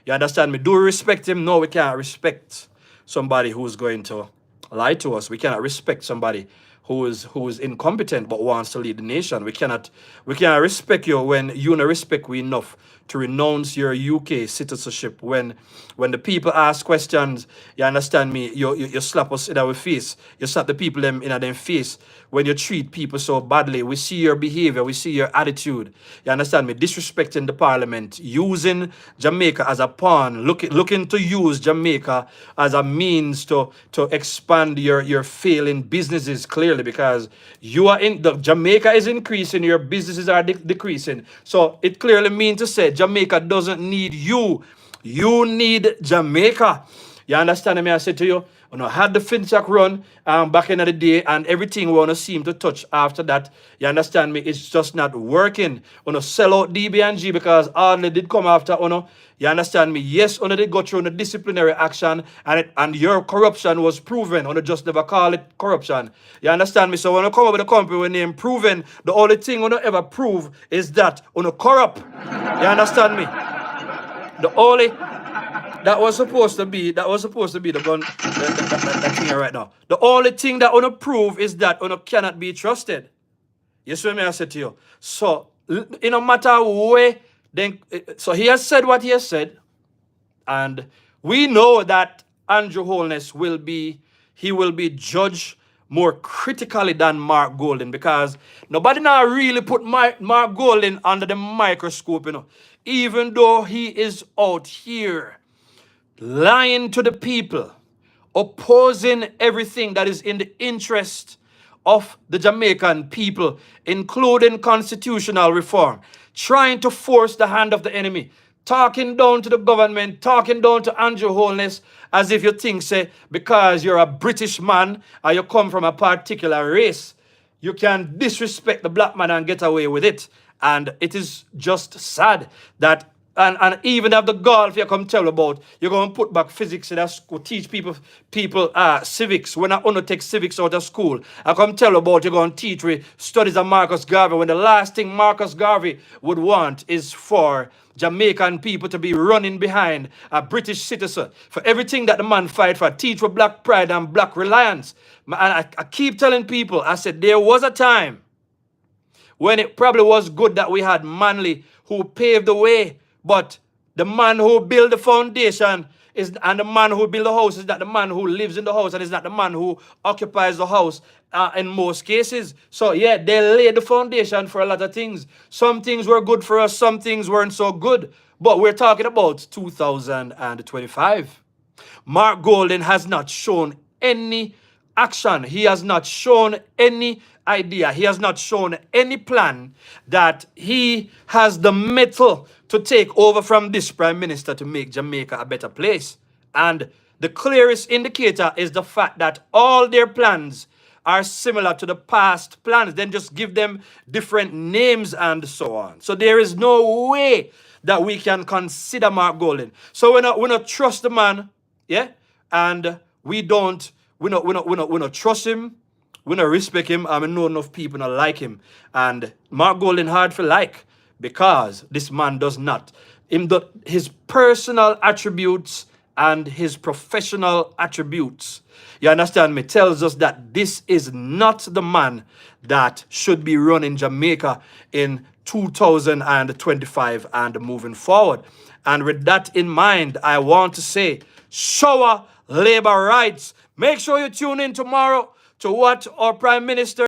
You understand me? Do we respect him? No, we can't respect somebody who's going to lie to us. We cannot respect somebody who is incompetent but wants to lead the nation. We cannot respect you when you don't respect we enough to renounce your UK citizenship. When the people ask questions, you understand me, you slap us in our face. You slap the people them in their face when you treat people so badly. We see your behavior, we see your attitude. You understand me? Disrespecting the parliament, using Jamaica as a pawn, looking to use Jamaica as a means to expand your failing businesses, clearly, because you are in the Jamaica is increasing, your businesses are decreasing. So it clearly means to say Jamaica doesn't need you. You need Jamaica. You understand me? I said to you, had the FinCEN run back in the day, and everything we want to seem to touch after that. You understand me? It's just not working. Sell out DB&G because all they did come after. You understand me? Yes, they go through the disciplinary action, and your corruption was proven. Just never call it corruption. You understand me? So when you come up with a company with name proven, the only thing ever prove is that corrupt. You understand me? The only that was supposed to be the gun that thing right now. The only thing that prove is that cannot be trusted. You see what I said to you? So in no matter way, then so he has said what he has said, and we know that Andrew Holness will be judged more critically than Mark Golden, because nobody now really put Mark Golden under the microscope, even though he is out here lying to the people, opposing everything that is in the interest of the Jamaican people, including constitutional reform, trying to force the hand of the enemy, talking down to the government, talking down to Andrew Holness, as if you think, say, because you're a British man or you come from a particular race, you can disrespect the black man and get away with it. And it is just sad that and even if the golf you come tell about, you're going to put back physics in that school, teach people civics. When I want to take civics out of school, I come tell about you're going to teach studies of Marcus Garvey, when the last thing Marcus Garvey would want is for Jamaican people to be running behind a British citizen. For everything that the man fight for, teach for black pride and black reliance. And I keep telling people, I said, there was a time when it probably was good that we had Manley who paved the way, but the man who built the foundation and the man who built the house is not the man who lives in the house, and is not the man who occupies the house in most cases. So yeah, they laid the foundation for a lot of things. Some things were good for us, some things weren't so good. But we're talking about 2025. Mark Golden has not shown any action. He has not shown any idea. He has not shown any plan that he has the mettle to take over from this prime minister to make Jamaica a better place. And the clearest indicator is the fact that all their plans are similar to the past plans. Then just give them different names and so on. So there is no way that we can consider Mark Golden. So we not trust the man, yeah, and we not trust him. We don't respect him. I know enough people not like him. And Mark Golden hard for like, because this man does not. His personal attributes and his professional attributes, you understand me, tells us that this is not the man that should be running Jamaica in 2025 and moving forward. And with that in mind, I want to say, show labor rights. Make sure you tune in tomorrow to what our Prime Minister